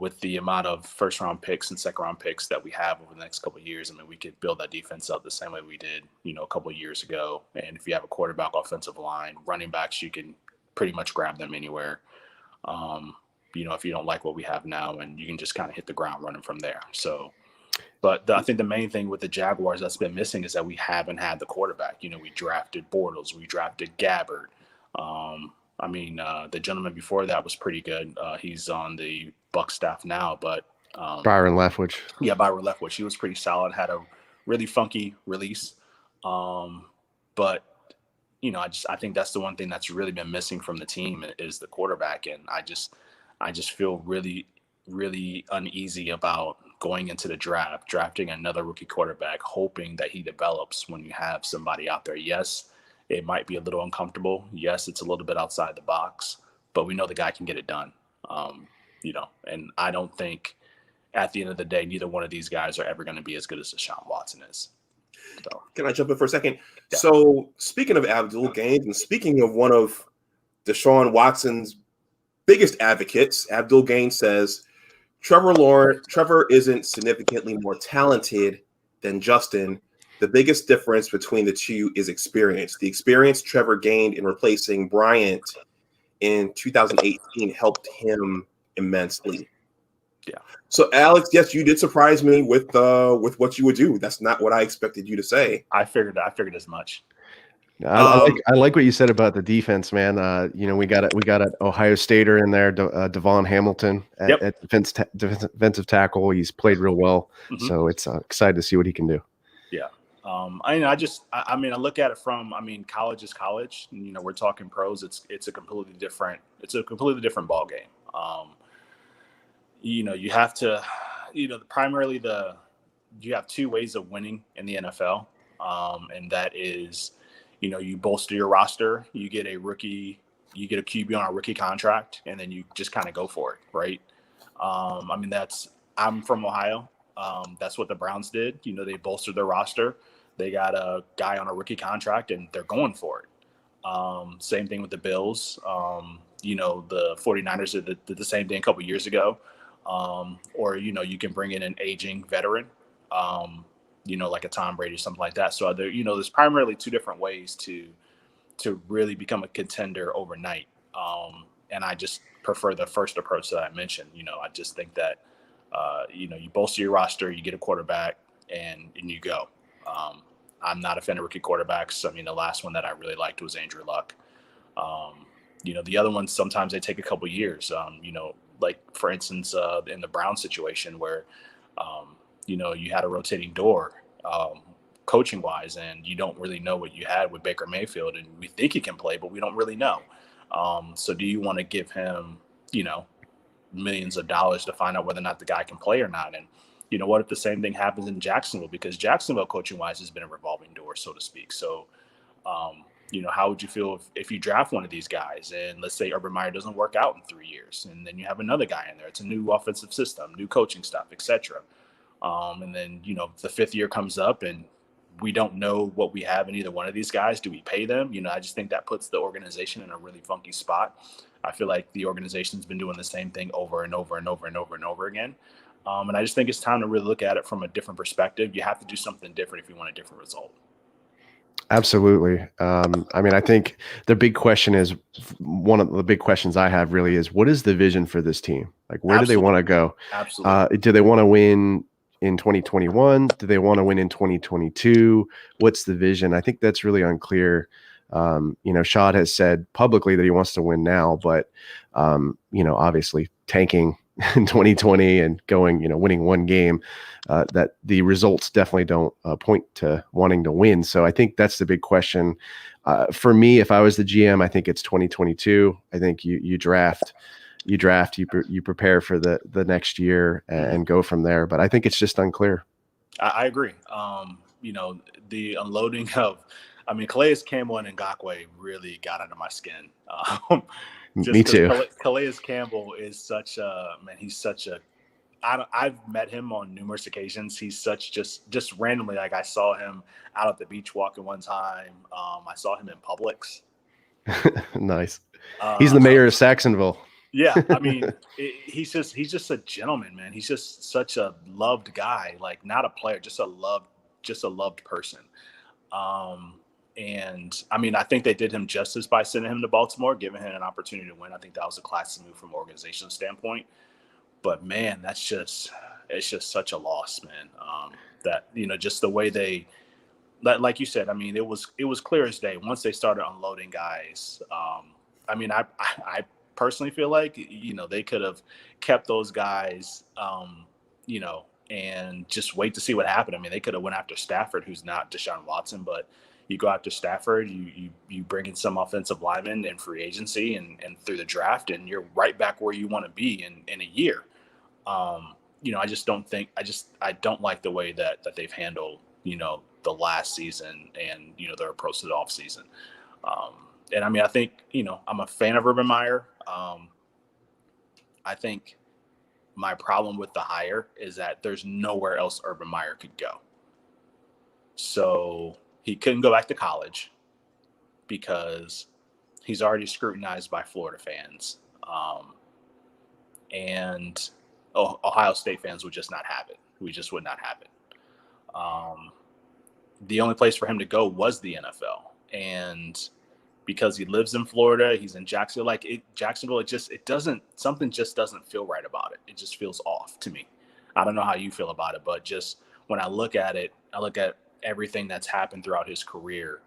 with the amount of first round picks and second round picks that we have over the next couple of years, I mean, we could build that defense up the same way we did, a couple of years ago. And if you have a quarterback, offensive line, running backs, you can pretty much grab them anywhere. If you don't like what we have now, and you can just kind of hit the ground running from there. So, but I think the main thing with the Jaguars that's been missing is that we haven't had the quarterback. We drafted Bortles, we drafted Gabbard. The gentleman before that was pretty good. He's on the Buck staff now, but Byron Leftwich. Yeah, Byron Leftwich. He was pretty solid. Had a really funky release, but I think that's the one thing that's really been missing from the team is the quarterback, and I just feel really, really uneasy about going into the draft, drafting another rookie quarterback, hoping that he develops when you have somebody out there. Yes, it might be a little uncomfortable. Yes, it's a little bit outside the box, but we know the guy can get it done. And I don't think at the end of the day, neither one of these guys are ever going to be as good as Deshaun Watson is. So, can I jump in for a second? Yeah. So speaking of Abdul Gaines, and speaking of one of Deshaun Watson's biggest advocates, Abdul Gaines says, Trevor isn't significantly more talented than Justin. The biggest difference between the two is experience. The experience Trevor gained in replacing Bryant in 2018 helped him immensely. Yeah. So, Alex, yes, you did surprise me with what you would do. That's not what I expected you to say. I figured as much. I like what you said about the defense, man. We got an Ohio Stater in there, Devon Hamilton at defensive tackle. He's played real well, so it's excited to see what he can do. Yeah. I look at it from, college is college. We're talking pros. It's a completely different ball game. You have to, primarily you have two ways of winning in the NFL. And that is, you bolster your roster, you get a QB on a rookie contract, and then you just kind of go for it. Right. I'm from Ohio. That's what the Browns did. They bolstered their roster. They got a guy on a rookie contract and they're going for it. Same thing with the Bills. The 49ers did the same thing a couple of years ago. Or you can bring in an aging veteran, like a Tom Brady or something like that. So there's primarily two different ways to really become a contender overnight. And I just prefer the first approach that I mentioned. I just think that, you bolster your roster, you get a quarterback, and you go. I'm not a fan of rookie quarterbacks. The last one that I really liked was Andrew Luck. The other ones, sometimes they take a couple years. Like for instance, in the Brown situation where, you had a rotating door coaching wise, and you don't really know what you had with Baker Mayfield, and we think he can play, but we don't really know. So do you want to give him, millions of dollars to find out whether or not the guy can play or not? And what if the same thing happens in Jacksonville? Because Jacksonville coaching wise has been a revolving door, so to speak. So, how would you feel if you draft one of these guys and let's say Urban Meyer doesn't work out in 3 years, and then you have another guy in there? It's a new offensive system, new coaching staff, etc. And then, the fifth year comes up and we don't know what we have in either one of these guys. Do we pay them? I just think that puts the organization in a really funky spot. I feel like the organization's been doing the same thing over and over and over and over and over again. And I just think it's time to really look at it from a different perspective. You have to do something different if you want a different result. Absolutely. I think the big question is, one of the big questions I have really is, what is the vision for this team? Like, where do they want to go? Absolutely. Do they want to win in 2021? Do they want to win in 2022? What's the vision? I think that's really unclear. Shad has said publicly that he wants to win now, but obviously tanking in 2020 and going, winning one game, that the results definitely don't point to wanting to win. So I think that's the big question. For me, if I was the GM, I think it's 2022. I think you draft, you prepare for the next year and go from there. But I think it's just unclear. I agree. The unloading of, Calais Campbell and Ngakoue really got under my skin. Me too. Calais Campbell is such a man. He's such a. I've met him on numerous occasions. He's such just randomly. Like I saw him out at the beach walking one time. I saw him in Publix. Nice. He's the mayor of Jacksonville. Yeah, he's just a gentleman, man. He's just such a loved guy. Like not a player, just a loved person. And I think they did him justice by sending him to Baltimore, giving him an opportunity to win. I think that was a classy move from an organizational standpoint. But man, it's just such a loss, man. That just the way they, like you said, it was clear as day once they started unloading guys. I personally feel like they could have kept those guys, and just wait to see what happened. They could have went after Stafford, who's not Deshaun Watson, but you go after Stafford, you bring in some offensive linemen in free agency and through the draft, and you're right back where you want to be in a year. I don't like the way that they've handled, the last season and, their approach to the off season. And I think, I'm a fan of Urban Meyer. I think my problem with the hire is that there's nowhere else Urban Meyer could go. So he couldn't go back to college because he's already scrutinized by Florida fans. And Ohio State fans would just not have it. We just would not have it. The only place for him to go was the NFL. And because he lives in Florida, he's in Jacksonville. Jacksonville, something just doesn't feel right about it. It just feels off to me. I don't know how you feel about it, but just when I look at it, I look at everything that's happened throughout his career.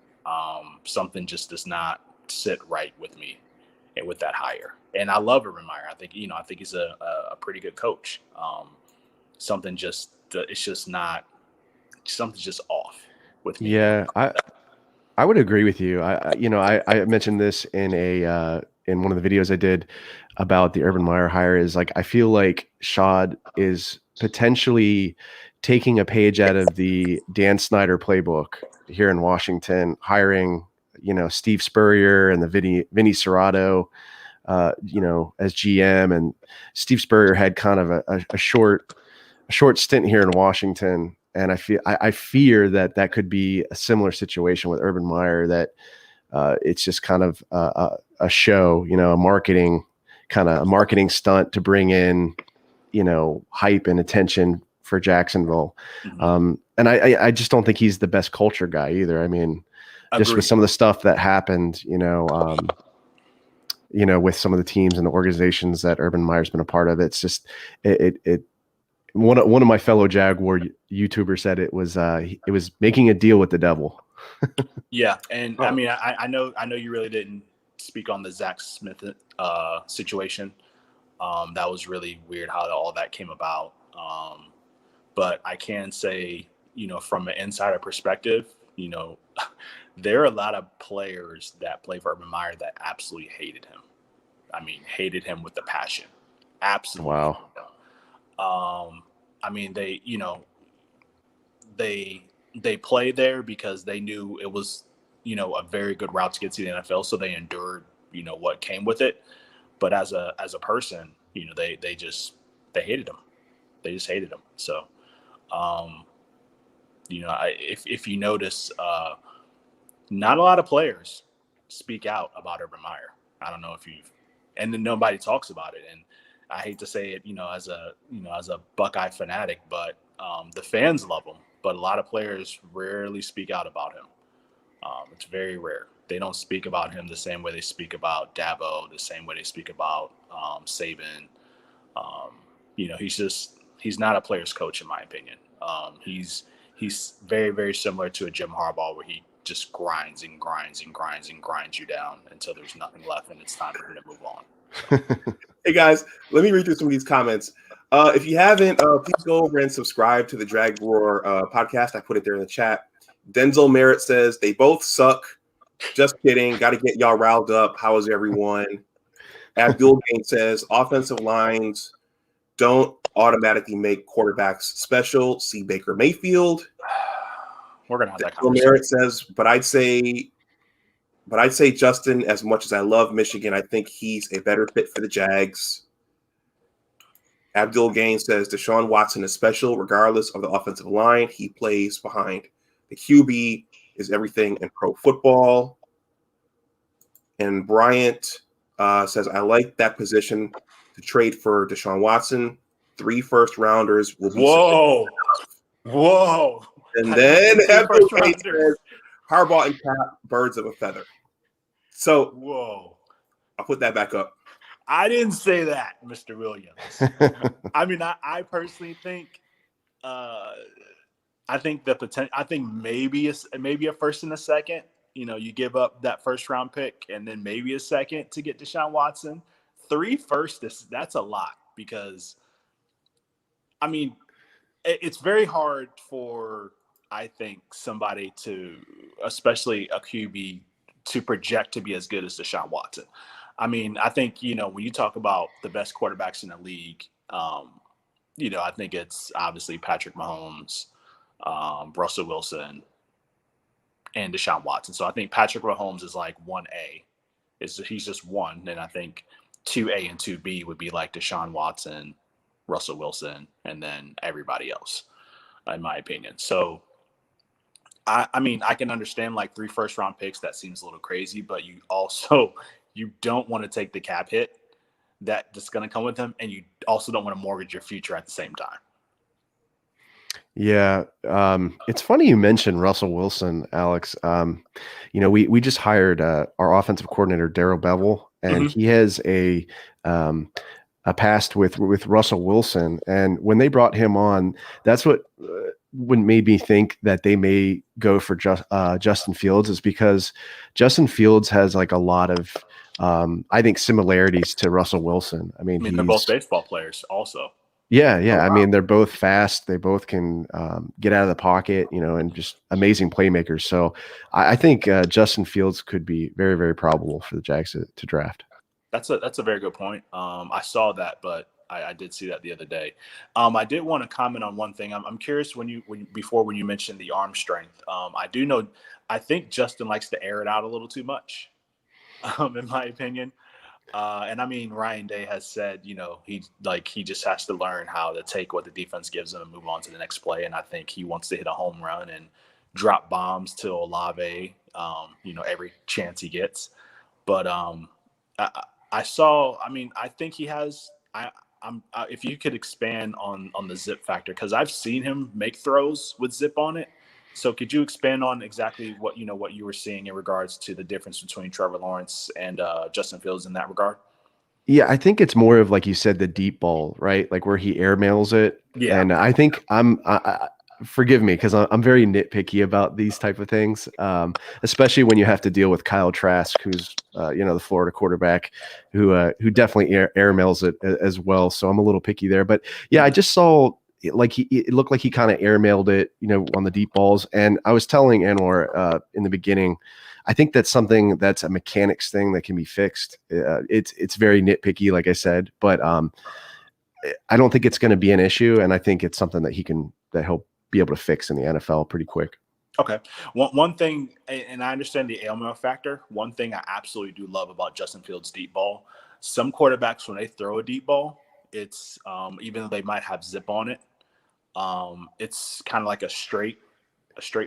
Something just does not sit right with me and with that hire. And I love Urban Meyer. I think he's a pretty good coach. Something's just off with me. Yeah, I would agree with you. I mentioned this in one of the videos I did about the Urban Meyer hire. Is like I feel like Shad is potentially taking a page out of the Dan Snyder playbook here in Washington, hiring Steve Spurrier and the Vinny Serrato, as GM, and Steve Spurrier had kind of a short stint here in Washington. And I fear that could be a similar situation with Urban Meyer, that it's just kind of a show, a marketing stunt to bring in, hype and attention for Jacksonville. Mm-hmm. And I just don't think he's the best culture guy either. Just with some of the stuff that happened, with some of the teams and the organizations that Urban Meyer's been a part of, it's just one of my fellow Jaguar YouTubers said it was making a deal with the devil. Yeah, and I know you really didn't speak on the Zach Smith situation. That was really weird how all that came about. But I can say, from an insider perspective, there are a lot of players that play for Urban Meyer that absolutely hated him. Hated him with a passion. Absolutely. Wow. They played there because they knew it was, a very good route to get to the NFL. So they endured, what came with it. But as a person, they hated him. They just hated him. So, if you notice, not a lot of players speak out about Urban Meyer. I don't know if and then nobody talks about it. And I hate to say it, as a Buckeye fanatic, but the fans love him. But a lot of players rarely speak out about him. It's very rare. They don't speak about him the same way they speak about Dabo, the same way they speak about Saban. He's not a player's coach, in my opinion. He's very, very similar to a Jim Harbaugh, where he just grinds and grinds and grinds and grinds you down until there's nothing left and it's time for him to move on. Hey guys, let me read through some of these comments. If you haven't, please go over and subscribe to the Jag Roar podcast. I put it there in the chat. Denzel Merritt says they both suck. Just kidding. Got to get y'all riled up. How is everyone? Abdul Gain says offensive lines don't automatically make quarterbacks special. See Baker Mayfield. We're gonna have that Denzel conversation. Merritt says, but I'd say Justin, as much as I love Michigan, I think he's a better fit for the Jags. Abdul Gain says Deshaun Watson is special regardless of the offensive line. He plays behind the QB, is everything in pro football. And Bryant says, I like that position to trade for Deshaun Watson. 3 first-rounders will be Whoa. And then Abdul Gain says, Harbaugh and Cap, birds of a feather. So, whoa. I'll put that back up. I didn't say that, Mr. Williams. I mean, I personally think, I think the potential. I think maybe a first and a second. You know, you give up that first round pick and then maybe a second to get Deshaun Watson. 3 firsts, that's a lot because, I mean, it's very hard for, I think, somebody to, especially a QB, to project to be as good as Deshaun Watson. I mean, I think, you know, when you talk about the best quarterbacks in the league, you know, I think it's obviously Patrick Mahomes, Russell Wilson, and Deshaun Watson. So I think Patrick Mahomes is like 1A. He's just 1. And I think 2A and 2B would be like Deshaun Watson, Russell Wilson, and then everybody else, in my opinion. So, I mean, I can understand like 3 first-round picks. That seems a little crazy, but you don't want to take the cap hit that's going to come with them, and you also don't want to mortgage your future at the same time. Yeah. It's funny you mentioned Russell Wilson, Alex. You know, we just hired our offensive coordinator, Darrell Bevel, and he has a past with Russell Wilson. And when they brought him on, that's what made me think that they may go for Justin Fields, is because Justin Fields has like a lot of, I think, similarities to Russell Wilson. I mean, they're both baseball players also. Yeah. Oh, wow. I mean, they're both fast. They both can get out of the pocket, you know, and just amazing playmakers. So I think Justin Fields could be very, very probable for the Jags to draft. That's a very good point. I saw that, but I did see that the other day. I did want to comment on one thing. I'm curious when you mentioned the arm strength. I think Justin likes to air it out a little too much, in my opinion. And I mean, Ryan Day has said, you know, he just has to learn how to take what the defense gives him and move on to the next play. And I think he wants to hit a home run and drop bombs to Olave, you know, every chance he gets. But I think he has. If you could expand on the zip factor, because I've seen him make throws with zip on it. So could you expand on exactly what you were seeing in regards to the difference between Trevor Lawrence and Justin Fields in that regard? Yeah, I think it's more of, like you said, the deep ball, right? Like where he airmails it. Yeah. And I think forgive me, because I'm very nitpicky about these type of things, especially when you have to deal with Kyle Trask, who's the Florida quarterback, who definitely airmails it as well. So I'm a little picky there. But yeah, I just saw it looked like he kind of airmailed it, you know, on the deep balls. And I was telling Anwar in the beginning, I think that's something that's a mechanics thing that can be fixed. It's very nitpicky, like I said, but I don't think it's going to be an issue. And I think it's something that he'll be able to fix in the NFL pretty quick. Okay. One thing, and I understand the ailment factor. One thing I absolutely do love about Justin Fields' deep ball, some quarterbacks, when they throw a deep ball, it's even though they might have zip on it, it's kind of like a straight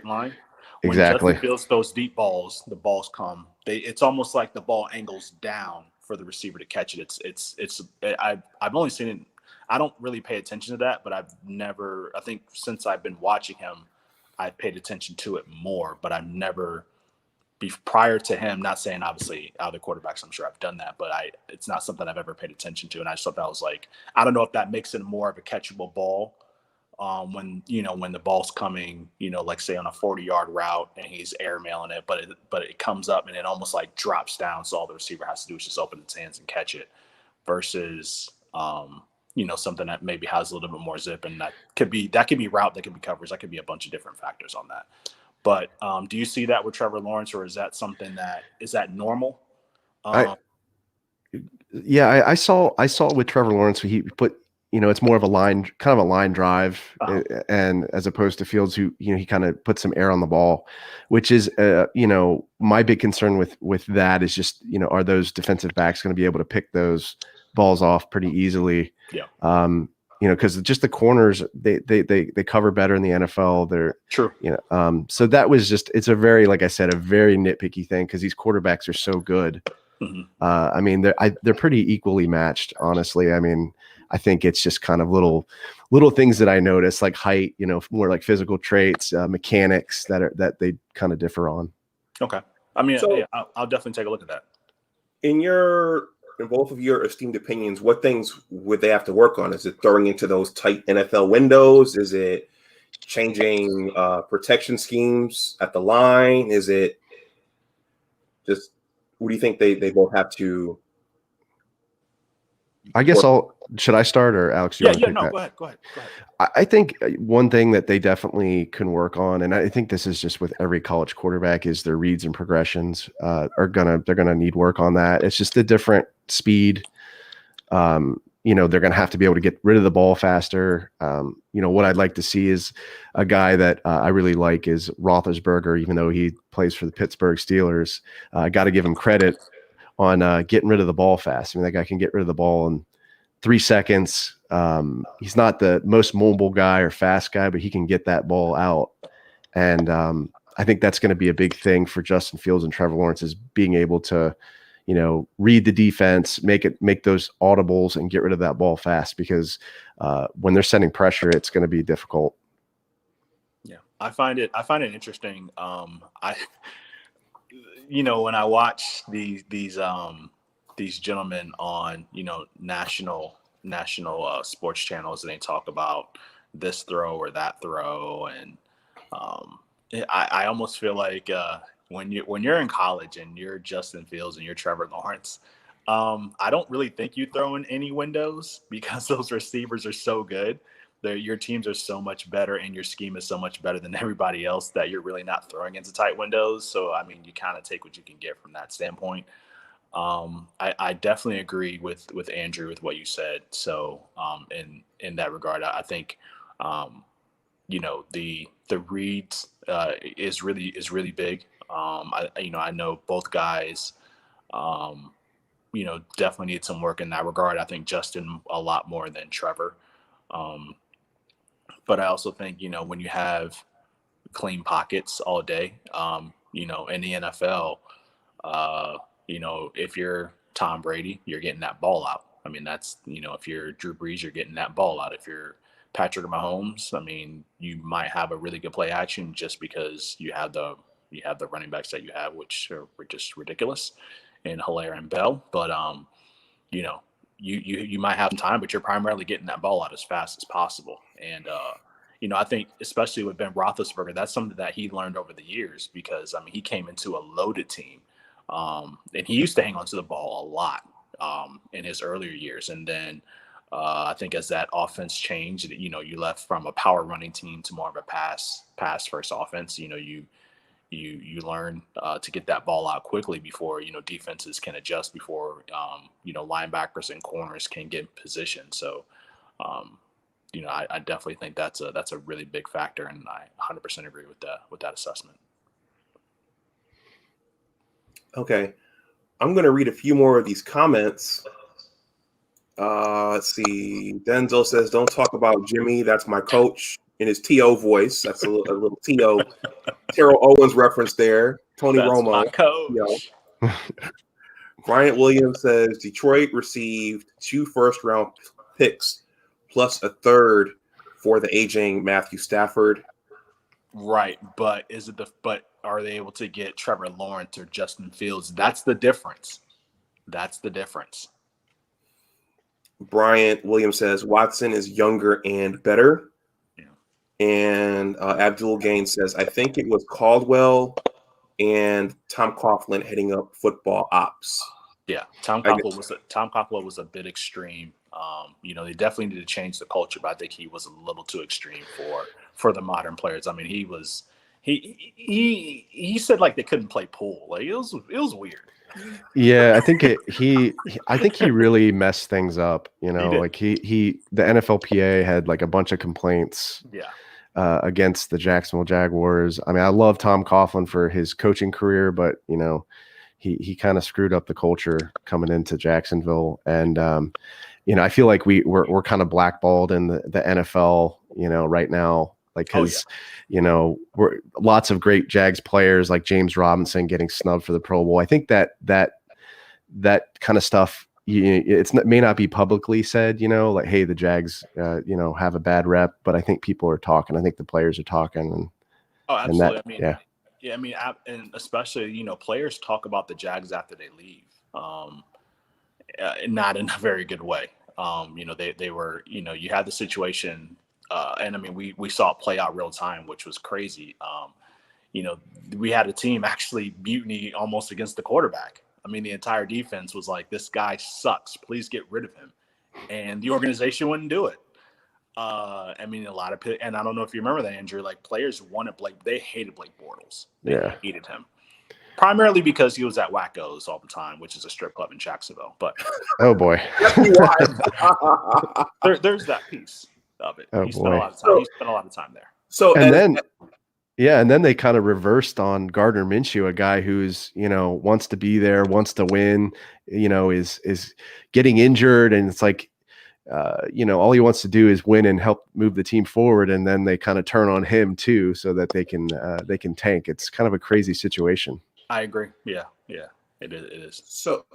line. When Exactly. Justin Fields throws deep balls, the balls come. It's almost like the ball angles down for the receiver to catch it. I've only seen it. I don't really pay attention to that, but I think since I've been watching him, I've paid attention to it more, but I've never prior to him, not saying obviously other quarterbacks, I'm sure I've done that, but it's not something I've ever paid attention to. And I just thought that was like, I don't know if that makes it more of a catchable ball when the ball's coming, like say on a 40-yard route and he's airmailing it, but it comes up and it almost like drops down. So all the receiver has to do is just open its hands and catch it versus something that maybe has a little bit more zip, and that could be route, that could be coverage, that could be a bunch of different factors on that. But do you see that with Trevor Lawrence, or is that something is that normal? I saw it with Trevor Lawrence. He put, it's more of a line drive, and as opposed to Fields, who, he kind of put some air on the ball, which is, my big concern with that is just, are those defensive backs going to be able to pick those balls off pretty easily? Yeah. Because just the corners, they cover better in the NFL. They're true. So that was just, it's a very, like I said, a very nitpicky thing, because these quarterbacks are so good. Mm-hmm. They're pretty equally matched, honestly. I think it's just kind of little things that I notice, like height, more like physical traits, mechanics that they kind of differ on. Okay. I'll definitely take a look at that. In both of your esteemed opinions, what things would they have to work on? Is it throwing into those tight NFL windows? Is it changing protection schemes at the line? Is it just, what do you think they both have to? I guess should I start, or Alex? Go ahead. I think one thing that they definitely can work on, and I think this is just with every college quarterback, is their reads and progressions. They're gonna need work on that. It's just a different speed. They're gonna have to be able to get rid of the ball faster. What I'd like to see is a guy that I really like is Roethlisberger, even though he plays for the Pittsburgh Steelers. I got to give him credit on getting rid of the ball fast. That guy can get rid of the ball in 3 seconds. He's not the most mobile guy or fast guy, but he can get that ball out. And I think that's going to be a big thing for Justin Fields and Trevor Lawrence, is being able to, read the defense, make those audibles, and get rid of that ball fast, because when they're sending pressure, it's going to be difficult. Yeah, I find it interesting. When I watch these gentlemen on, national sports channels, and they talk about this throw or that throw, and I almost feel like when you're in college and you're Justin Fields and you're Trevor Lawrence, I don't really think you throw in any windows, because those receivers are so good. Your teams are so much better, and your scheme is so much better than everybody else, that you're really not throwing into tight windows. So, you kind of take what you can get from that standpoint. I definitely agree with Andrew with what you said. So, in that regard, I think, the reads is really big. I know both guys, definitely need some work in that regard. I think Justin a lot more than Trevor. But I also think, when you have clean pockets all day, in the NFL, if you're Tom Brady, you're getting that ball out. That's, if you're Drew Brees, you're getting that ball out. If you're Patrick Mahomes, you might have a really good play action just because you have the running backs that you have, which are just ridiculous, and Hilaire and Bell. But, you might have time, but you're primarily getting that ball out as fast as possible. And, I think especially with Ben Roethlisberger, that's something that he learned over the years, because, he came into a loaded team, and he used to hang on to the ball a lot in his earlier years. And then I think as that offense changed, you left from a power running team to more of a pass first offense. You learn to get that ball out quickly before, defenses can adjust, before, linebackers and corners can get in position. So, I definitely think that's a really big factor, and I 100% agree with that assessment. Okay. I'm going to read a few more of these comments. Let's see. Denzel says, "Don't talk about Jimmy. That's my coach," in his T.O. voice. That's a little T.O. Terrell Owens reference there. Tony That's Romo. My coach. Bryant Williams says, "Detroit received 2 first-round picks plus a third for the aging Matthew Stafford." Right, but are they able to get Trevor Lawrence or Justin Fields? That's the difference. Bryant Williams says, "Watson is younger and better." Yeah. And Abdul Gaines says, "I think it was Caldwell and Tom Coughlin heading up football ops." Yeah, Tom Coughlin was a bit extreme. They definitely need to change the culture, but I think he was a little too extreme for the modern players. I mean, he said like they couldn't play pool. Like it was weird. Yeah, I think he really messed things up. Like the NFLPA had like a bunch of complaints. Yeah. Against the Jacksonville Jaguars. I mean, I love Tom Coughlin for his coaching career, but he kind of screwed up the culture coming into Jacksonville, and I feel like we're kind of blackballed in the NFL, right now, like because we're lots of great Jags players like James Robinson getting snubbed for the Pro Bowl. I think that kind of stuff. May not be publicly said, like, hey, the Jags, have a bad rep, but I think people are talking. I think the players are talking. And, absolutely. And and especially, players talk about the Jags after they leave, not in a very good way. They were, you had the situation, and I mean, we saw it play out real time, which was crazy. We had a team actually mutiny almost against the quarterback. I mean, the entire defense was like, this guy sucks. Please get rid of him. And the organization wouldn't do it. I mean, and I don't know if you remember that, Andrew, like players wanted Blake. They hated Blake Bortles. They hated him. Primarily because he was at Wacko's all the time, which is a strip club in Jacksonville. But oh boy. There's that piece of it. He spent a lot of time there. So and then they kind of reversed on Gardner Minshew, a guy who's, wants to be there, wants to win, is getting injured. And it's like, all he wants to do is win and help move the team forward. And then they kind of turn on him too, so that they can tank. It's kind of a crazy situation. I agree. Yeah. It is. So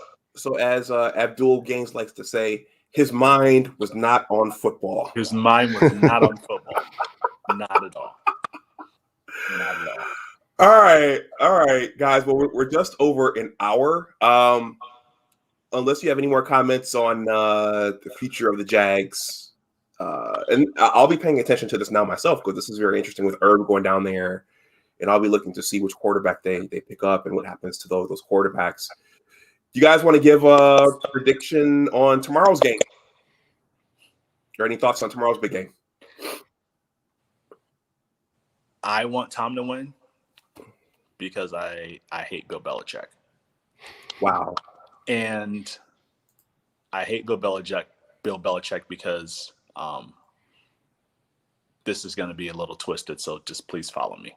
as Abdul Gaines likes to say, his mind was not on football. His mind was not on football. Not at all. Not at all. All right, guys. Well, we're just over an hour. Unless you have any more comments on the future of the Jags, and I'll be paying attention to this now myself because this is very interesting with Herb going down there, and I'll be looking to see which quarterback they pick up and what happens to those quarterbacks. Do you guys want to give a prediction on tomorrow's game? Or any thoughts on tomorrow's big game? I want Tom to win because I hate Bill Belichick. Wow. And I hate Bill Belichick because this is going to be a little twisted, so just please follow me.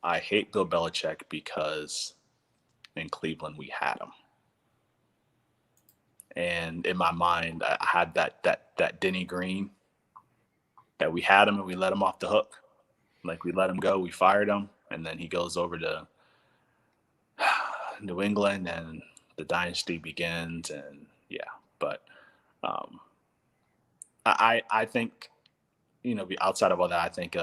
I hate Bill Belichick because in Cleveland we had him. And in my mind, I had that Denny Green, that we had him and we let him off the hook. Like we let him go, we fired him, and then he goes over to New England and the dynasty begins. And but I think, outside of all that, I think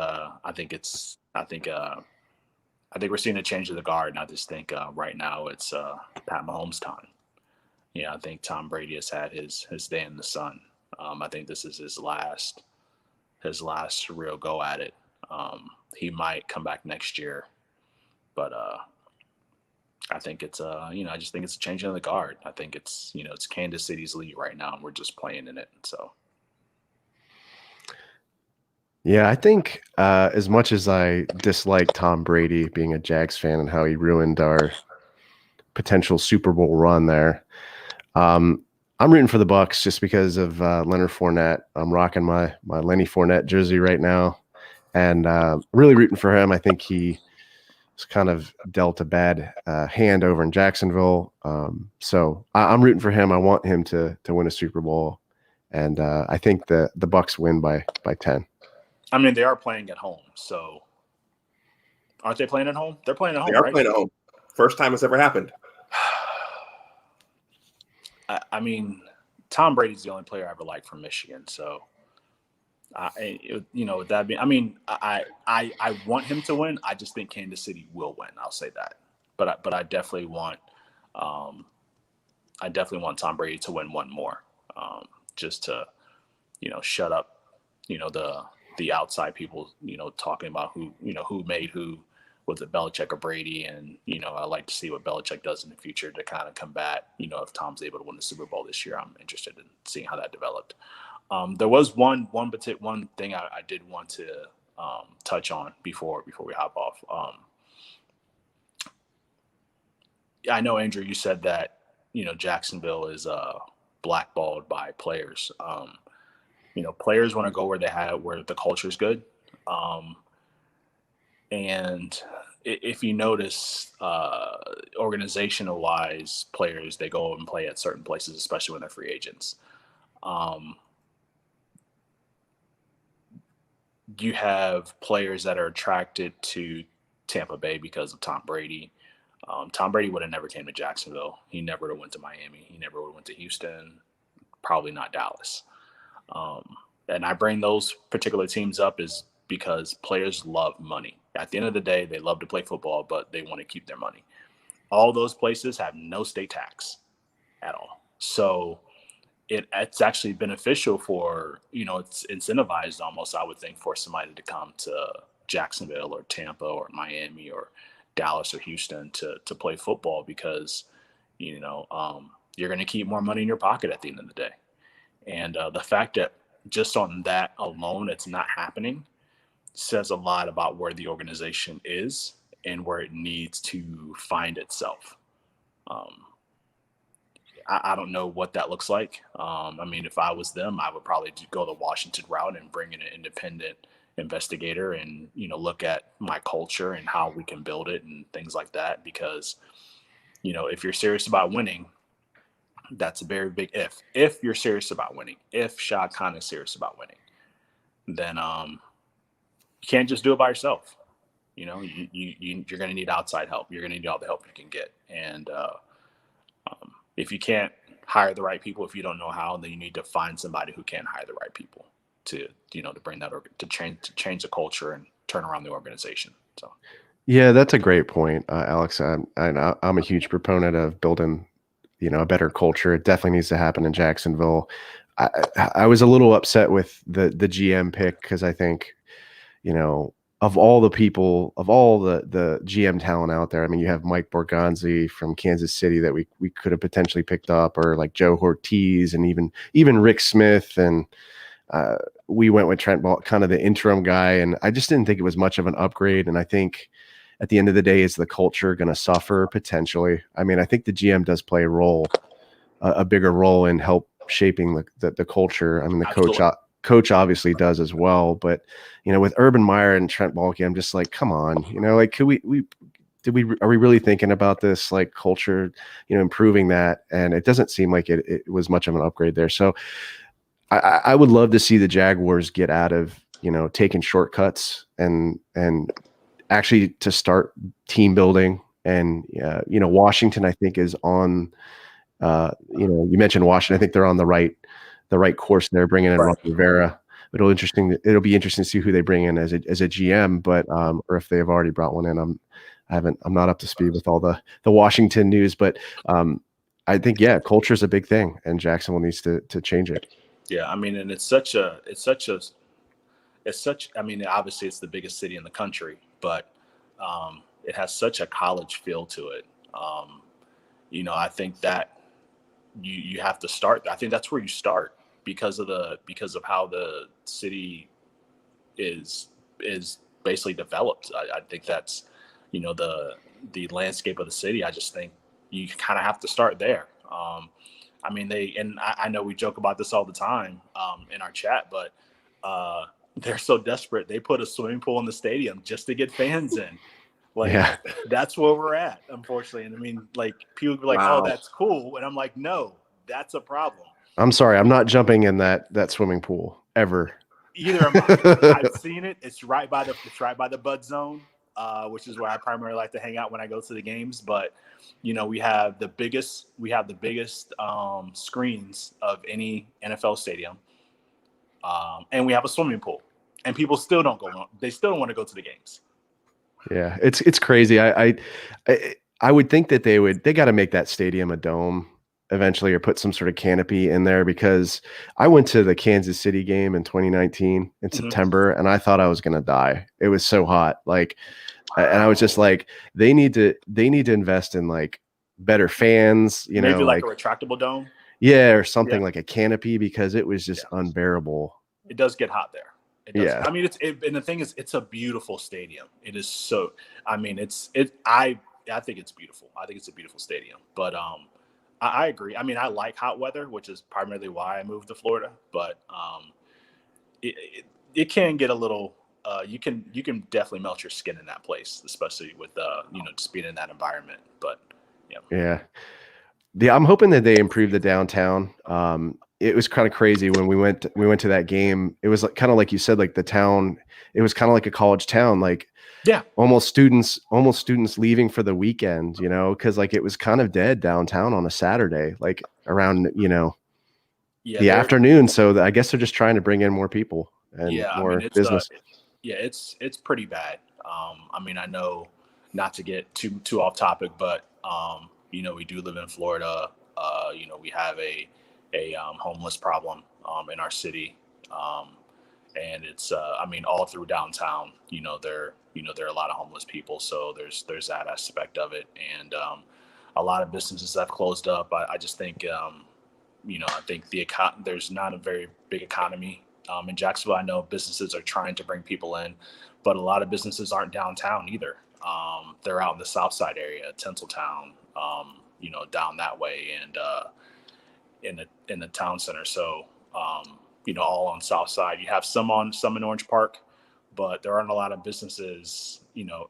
we're seeing a change of the guard, and I just think right now it's Pat Mahomes' time. I think Tom Brady has had his day in the sun. I think this is his last real go at it. He might come back next year, but I think it's I just think it's a change in the guard. I think it's it's Kansas City's league right now, and we're just playing in it. So yeah, I think as much as I dislike Tom Brady being a Jags fan and how he ruined our potential Super Bowl run there, I'm rooting for the Bucs just because of Leonard Fournette. I'm rocking my Lenny Fournette jersey right now, and really rooting for him. I think he was kind of dealt a bad hand over in Jacksonville. So I'm rooting for him. I want him to win a Super Bowl, and I think the Bucs win by 10. I mean, they are playing at home, so aren't they playing at home? They're playing at home. They are playing at home. First time it's ever happened. I mean, Tom Brady's the only player I ever liked from Michigan. So, that being, I mean, I want him to win. I just think Kansas City will win. I'll say that. But I definitely want Tom Brady to win one more, just to, shut up, the outside people, talking about who made who was it Belichick or Brady? And, I like to see what Belichick does in the future to kind of combat, if Tom's able to win the Super Bowl this year. I'm interested in seeing how that developed. There was one thing I did want to touch on before we hop off. I know, Andrew, you said that, Jacksonville is blackballed by players. Players want to go where the culture is good. And if you notice, organizational wise, players, they go and play at certain places, especially when they're free agents. You have players that are attracted to Tampa Bay because of Tom Brady. Tom Brady would have never came to Jacksonville. He never would have went to Miami. He never would have went to Houston, probably not Dallas. And I bring those particular teams up is because players love money. At the end of the day, they love to play football, but they want to keep their money. All those places have no state tax at all. So it's actually beneficial for, it's incentivized almost, I would think, for somebody to come to Jacksonville or Tampa or Miami or Dallas or Houston to play football because, you're going to keep more money in your pocket at the end of the day. And the fact that just on that alone, it's not happening says a lot about where the organization is and where it needs to find itself. I don't know what that looks like. If I was them, I would probably go the Washington route and bring in an independent investigator and, look at my culture and how we can build it and things like that. Because, if you're serious about winning, that's a very big if. If you're serious about winning, if Shad Khan is serious about winning, then you can't just do it by yourself. You're going to need outside help. You're going to need all the help you can get. And if you can't hire the right people, if you don't know how, then you need to find somebody who can hire the right people to bring that to change the culture and turn around the organization. So, yeah, that's a great point, Alex. I'm a huge proponent of building, a better culture. It definitely needs to happen in Jacksonville. I was a little upset with the GM pick because I think, of all the people, of all the GM talent out there, you have Mike Borgonzi from Kansas City that we could have potentially picked up, or like Joe Ortiz and even Rick Smith. And we went with Trent Ball, kind of the interim guy. And I just didn't think it was much of an upgrade. And I think at the end of the day, is the culture going to suffer potentially? I think the GM does play a bigger role in help shaping the culture. The coach obviously does as well, but with Urban Meyer and Trent Baalke, I'm just like, come on, could are we really thinking about this like culture, improving that? And it doesn't seem like it was much of an upgrade there. So I would love to see the Jaguars get out of taking shortcuts and actually to start team building. And Washington, I think, is on. You mentioned Washington. I think they're on the right course there, bringing in Ron Rivera. It'll be interesting to see who they bring in as a GM, but or if they have already brought one in. I'm not up to speed with all the Washington news, but I think culture is a big thing, and Jacksonville needs to change it. Yeah, and obviously it's the biggest city in the country, but it has such a college feel to it. I think that you have to start. I think that's where you start because of how the city is basically developed. I think that's the landscape of the city. I just think you kind of have to start there. I know we joke about this all the time in our chat, but they're so desperate. They put a swimming pool in the stadium just to get fans in. That's where we're at, unfortunately. And people be like, wow. Oh, that's cool. And I'm like, no, that's a problem. I'm sorry. I'm not jumping in that swimming pool ever. Either am I. I've seen it. It's right by the Bud Zone, which is where I primarily like to hang out when I go to the games. But, we have the biggest screens of any NFL stadium. And we have a swimming pool, and people still don't go on. They still don't want to go to the games. Yeah, it's crazy. I would think that they got to make that stadium a dome eventually, or put some sort of canopy in there, because I went to the Kansas City game in 2019 in September, and I thought I was going to die. It was so hot. And I was just like, they need to invest in like better fans, maybe like a retractable dome. Yeah, or something like a canopy, because it was just unbearable. It does get hot there. It does. Yeah. I mean, and the thing is, it's a beautiful stadium. It is so. I mean, I think it's beautiful. I think it's a beautiful stadium. But I agree. I mean, I like hot weather, which is primarily why I moved to Florida. But it can get a little. You can definitely melt your skin in that place, especially with just being in that environment. But yeah. I'm hoping that they improve the downtown. It was kind of crazy when we went to that game. It was kind of like you said, like the town. It was kind of like a college town, like almost students leaving for the weekend. Because like it was kind of dead downtown on a Saturday, like around the afternoon. So I guess they're just trying to bring in more people and more business. It's pretty bad. I mean, I know not to get too off topic, but we do live in Florida. We have a homeless problem in our city, and it's I mean, all through downtown. There are a lot of homeless people, so there's that aspect of it, and a lot of businesses have closed up. I just think I think there's not a very big economy in Jacksonville. I know businesses are trying to bring people in, but a lot of businesses aren't downtown either. They're out in the South Side area, Tinseltown, down that way, and in the town center. So, all on South Side. You have some in Orange Park, but there aren't a lot of businesses,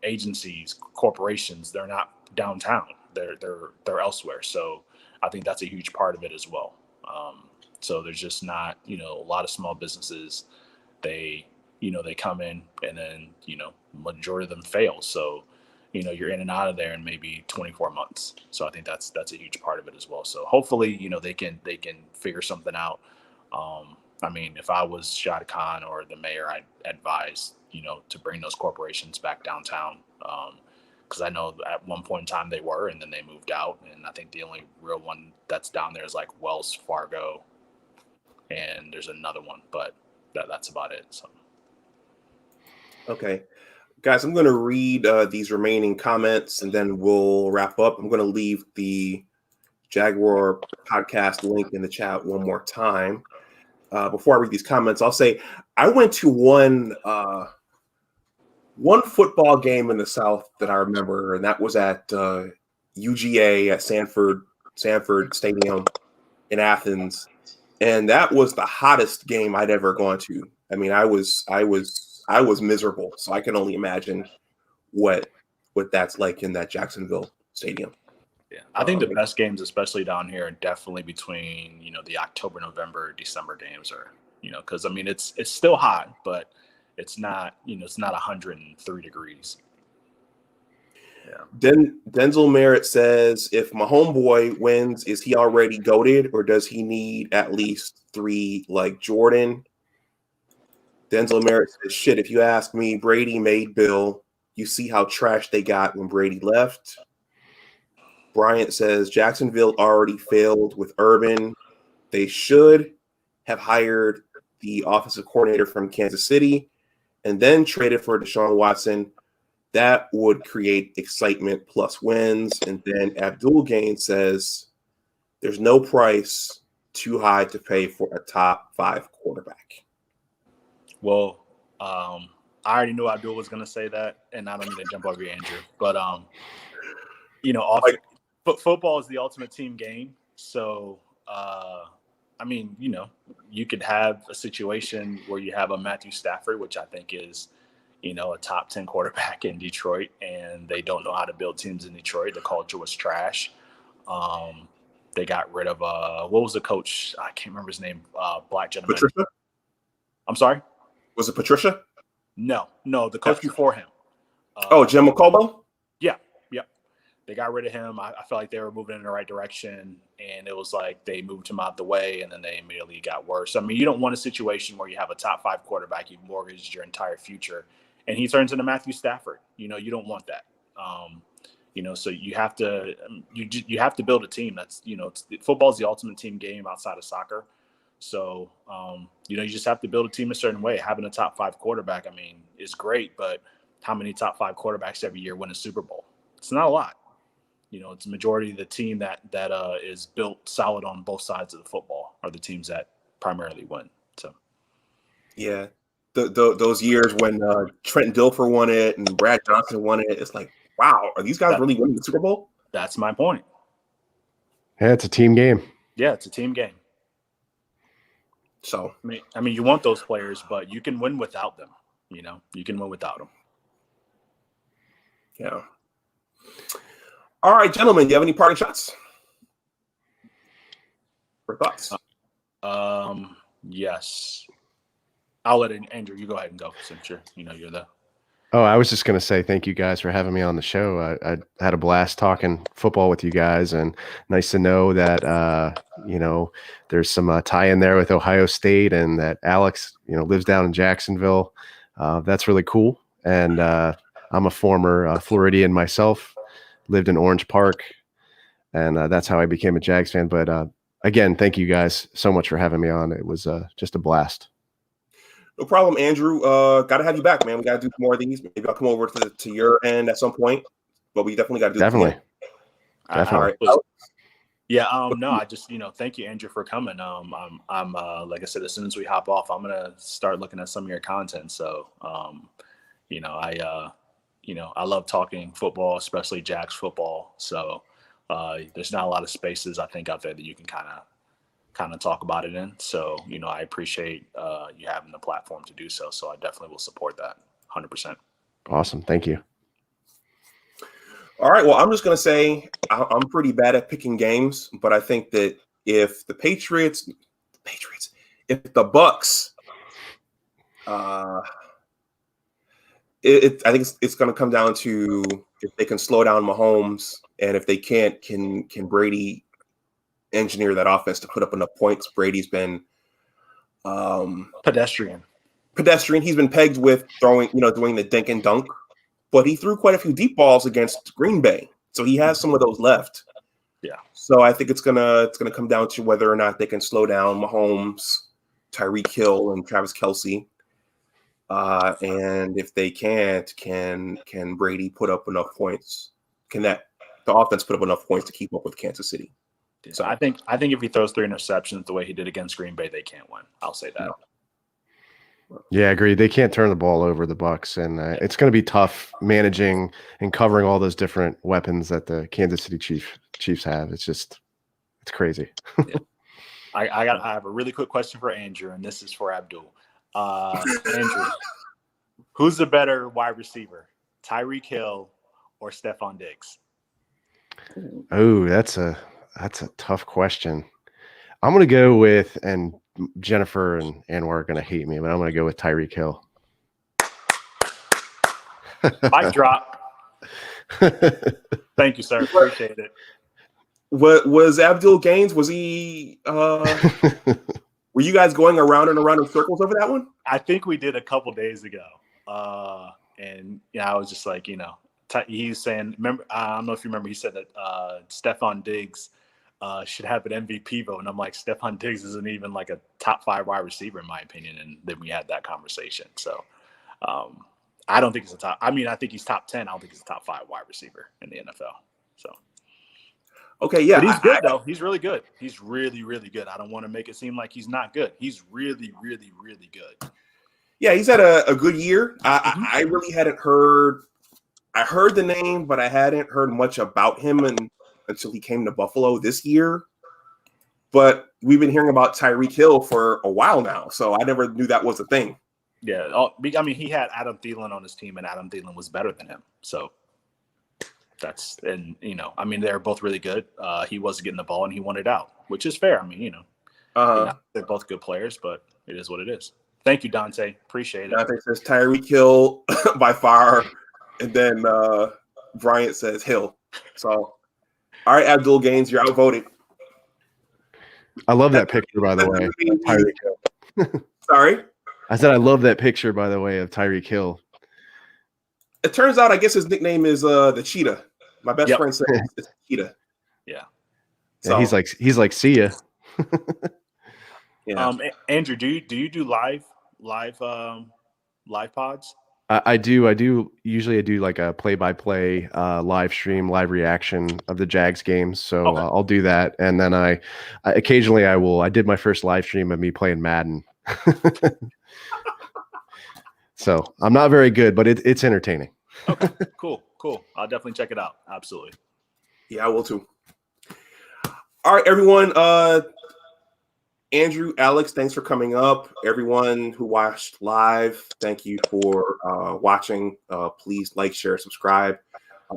agencies, corporations. They're not downtown. They're elsewhere. So I think that's a huge part of it as well. So there's just not, a lot of small businesses. They come in and then, majority of them fail. So, you're in and out of there in maybe 24 months. So I think that's a huge part of it as well. So hopefully, they can figure something out. I mean, if I was Shad Khan or the mayor, I'd advise, to bring those corporations back downtown. Because I know at one point in time they were, and then they moved out. And I think the only real one that's down there is like Wells Fargo, and there's another one, but that's about it. So. Okay. Guys, I'm going to read these remaining comments, and then we'll wrap up. I'm going to leave the Jag Roar Podcast link in the chat one more time. Before I read these comments, I'll say I went to one football game in the South that I remember, and that was at UGA at Sanford Stadium in Athens, and that was the hottest game I'd ever gone to. I mean, I was miserable, so I can only imagine what that's like in that Jacksonville stadium. Yeah, I think the best games, especially down here, are definitely between the October, November, December games, or because I mean it's still hot, but it's not it's not 103 degrees. Yeah. Denzel Merritt says, if my homeboy wins, is he already goated, or does he need at least 3 like Jordan? Denzel Merritt says, shit, if you ask me, Brady made Bill. You see how trash they got when Brady left. Bryant says, Jacksonville already failed with Urban. They should have hired the offensive coordinator from Kansas City and then traded for Deshaun Watson. That would create excitement plus wins. And then Abdul Gain says, there's no price too high to pay for a top 5 quarterback. Well, I already knew Abdul was going to say that, and I don't mean to jump over you, Andrew. But, football is the ultimate team game. So, I mean, you could have a situation where you have a Matthew Stafford, which I think is, a top 10 quarterback in Detroit, and they don't know how to build teams in Detroit. The culture was trash. They got rid of what was the coach? I can't remember his name. Black gentleman. Patricia? I'm sorry? Was it Patricia? No, the coach before him. Jim McCullough? Yeah. They got rid of him. I felt like they were moving in the right direction, and it was like they moved him out the way, and then they immediately got worse. I mean, you don't want a situation where you have a top 5 quarterback, you've mortgaged your entire future, and he turns into Matthew Stafford. You don't want that. So you have to build a team that's, football is the ultimate team game outside of soccer. So, you just have to build a team a certain way. Having a top 5 quarterback, I mean, is great, but how many top 5 quarterbacks every year win a Super Bowl? It's not a lot. It's a majority of the team that is built solid on both sides of the football are the teams that primarily win. So, yeah, those years when Trent Dilfer won it and Brad Johnson won it, it's like, wow, are these guys really winning the Super Bowl? That's my point. Yeah, it's a team game. Yeah, it's a team game. So, I mean, you want those players, but you can win without them. You can win without them. Yeah. All right, gentlemen, do you have any parting shots or thoughts? Yes. I'll let Andrew, you go ahead and go since you're the. Oh, I was just going to say thank you guys for having me on the show. I had a blast talking football with you guys, and nice to know that, there's some tie in there with Ohio State, and that Alex, lives down in Jacksonville. That's really cool. And I'm a former Floridian myself, lived in Orange Park, and that's how I became a Jags fan. But again, thank you guys so much for having me on. It was just a blast. No problem, Andrew. Got to have you back, man. We got to do more of these. Maybe I'll come over to your end at some point, but we definitely got to do Definitely. Definitely. All right. Yeah. No, I just, thank you, Andrew, for coming. I'm like I said, as soon as we hop off, I'm going to start looking at some of your content. So, I love talking football, especially Jags football. So, there's not a lot of spaces I think out there that you can kind of talk about it in. So, I appreciate you having the platform to do so. So I definitely will support that 100%. Awesome. Thank you. All right. Well, I'm just going to say I'm pretty bad at picking games, but I think that if the Bucks, I think it's going to come down to if they can slow down Mahomes, and if they can't, can Brady engineer that offense to put up enough points. Brady's been pedestrian. He's been pegged with doing the dink and dunk, but he threw quite a few deep balls against Green Bay, so he has some of those left. Yeah. So I think it's gonna come down to whether or not they can slow down Mahomes, Tyreek Hill, and Travis Kelce. And if they can't, can Brady put up enough points? Can the offense put up enough points to keep up with Kansas City? So I think if he throws 3 interceptions the way he did against Green Bay, they can't win. I'll say that. No. Yeah, I agree. They can't turn the ball over, the Bucks, and it's going to be tough managing and covering all those different weapons that the Kansas City Chiefs have. It's crazy. Yeah. I have a really quick question for Andrew, and this is for Abdul. Andrew, who's the better wide receiver, Tyreek Hill or Stephon Diggs? Oh, that's a tough question. I'm going to go with, and Jennifer and Anwar are going to hate me, but I'm going to go with Tyreek Hill. Mic drop. Thank you, sir. Appreciate it. What was Abdul Gaines? Was he? Were you guys going around and around in circles over that one? I think we did a couple days ago, and I was just like, he's saying. Remember, I don't know if you remember. He said that Stephon Diggs should have an MVP vote, and I'm like, Stephon Diggs isn't even like a top 5 wide receiver in my opinion. And then we had that conversation. So I don't think he's a top. I mean, I think he's top 10. I don't think he's a top 5 wide receiver in the NFL. So. Okay, yeah. But he's good, though. He's really good. He's really, really good. I don't want to make it seem like he's not good. He's really, really, really good. Yeah, he's had a good year. I really hadn't heard – I heard the name, but I hadn't heard much about him until he came to Buffalo this year. But we've been hearing about Tyreek Hill for a while now, so I never knew that was a thing. Yeah. I mean, he had Adam Thielen on his team, and Adam Thielen was better than him. So – I mean, they're both really good. He wasn't getting the ball and he wanted out, which is fair. I mean, they're both good players, but it is what it is. Thank you, Dante. Appreciate it. Dante says Tyreek Hill by far. And then Bryant says Hill. So, all right, Abdul Gaines, you're outvoted. I love that picture, by the way. Tyreek Hill. Sorry? I said I love that picture, by the way, of Tyreek Hill. It turns out, I guess his nickname is the Cheetah. My best friend says it's Cheetah. Yeah. So he's like, see ya. Yeah. Andrew, do you do live pods? I do. Usually I do like a play-by-play live stream, live reaction of the Jags games. So Okay. I'll do that. And then I occasionally I did my first live stream of me playing Madden. So I'm not very good, but it's entertaining. Okay, cool. I'll definitely check it out. Absolutely. Yeah, I will too. All right, everyone. Andrew, Alex, thanks for coming up. Everyone who watched live, thank you for watching. Please like, share, subscribe.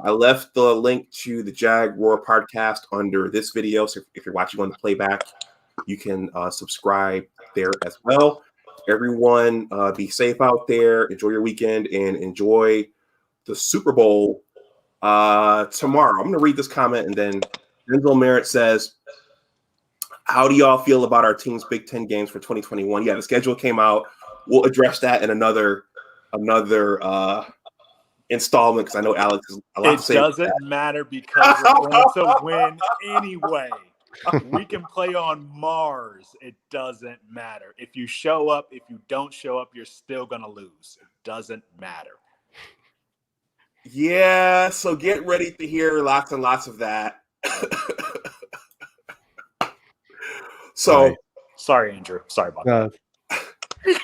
I left the link to the Jag Roar Podcast under this video. So if you're watching on the playback, you can subscribe there as well. Everyone, be safe out there. Enjoy your weekend and enjoy the Super Bowl tomorrow. I'm going to read this comment, and then Denzel Merritt says, how do y'all feel about our team's Big Ten games for 2021? Yeah, the schedule came out. We'll address that in another installment because I know Alex has a lot to say. It doesn't matter because we're going to win anyway. We can play on Mars. It doesn't matter. If you show up, if you don't show up, you're still going to lose. It doesn't matter. Yeah, so get ready to hear lots and lots of that. So, sorry, Andrew. Sorry about that.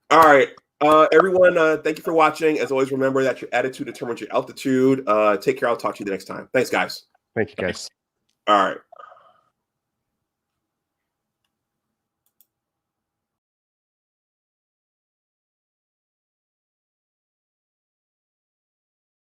All right. Everyone, thank you for watching. As always, remember that your attitude determines your altitude. Take care. I'll talk to you the next time. Thanks, guys. Thank you, guys. All right.